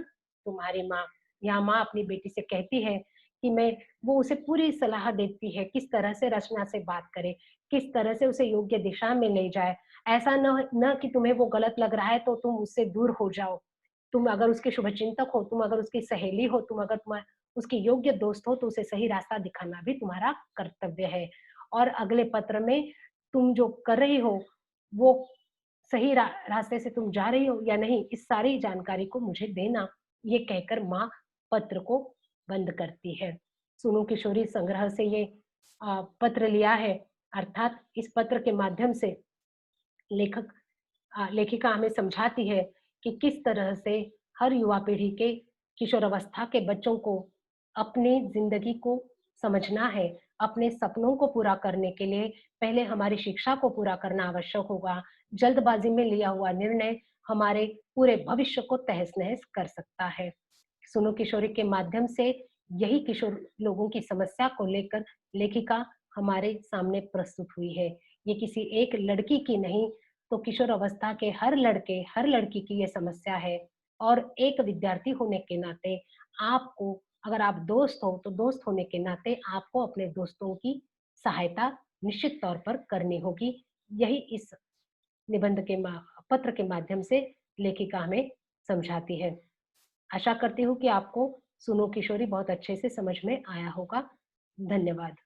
तुम्हारी माँ। यहाँ माँ अपनी बेटी से कहती है कि वो उसे पूरी सलाह देती है, किस तरह से रचना से बात करे, किस तरह से उसे योग्य दिशा में ले जाए। ऐसा न कि तुम्हें वो गलत लग रहा है तो तुम उससे दूर हो जाओ। तुम अगर उसके शुभचिंतक हो, तुम अगर उसकी सहेली हो, तुम अगर उसकी योग्य दोस्त हो, तो उसे सही रास्ता दिखाना भी तुम्हारा कर्तव्य है। और अगले पत्र में तुम जो कर रही हो, वो सही रास्ते से तुम जा रही हो या नहीं, इस सारी जानकारी को मुझे देना, ये कहकर माँ पत्र को बंद करती है। सुनो किशोरी संग्रह से ये पत्र लिया है, अर्थात इस पत्र के माध्यम से लेखिका हमें समझाती है कि किस तरह से हर युवा पीढ़ी के किशोरावस्था के बच्चों को अपनी जिंदगी को समझना है, अपने सपनों को पूरा करने के लिए पहले हमारी शिक्षा को पूरा करना आवश्यक होगा। जल्दबाजी में लिया हुआ निर्णय हमारे पूरे भविष्य को तहस-नहस कर सकता है। सुनो किशोरी के माध्यम से यही किशोर लोगों की समस्या को लेकर लेखिका हमारे सामने प्रस्तुत हुई है। ये किसी एक लड़की की नहीं, तो किशोर अवस्था के हर लड़के, हर लड़की की ये समस्या है और एक विद्यार्थी होने के नाते आपको, अगर आप दोस्त हो, तो दोस्त होने के नाते आपको अपने दोस्तों की सहायता निश्चित तौर पर करनी होगी। यही इस निबंध के पत्र के माध्यम से लेखिका हमें समझाती है। आशा करती हूँ कि आपको सुनो किशोरी बहुत अच्छे से समझ में आया होगा। धन्यवाद।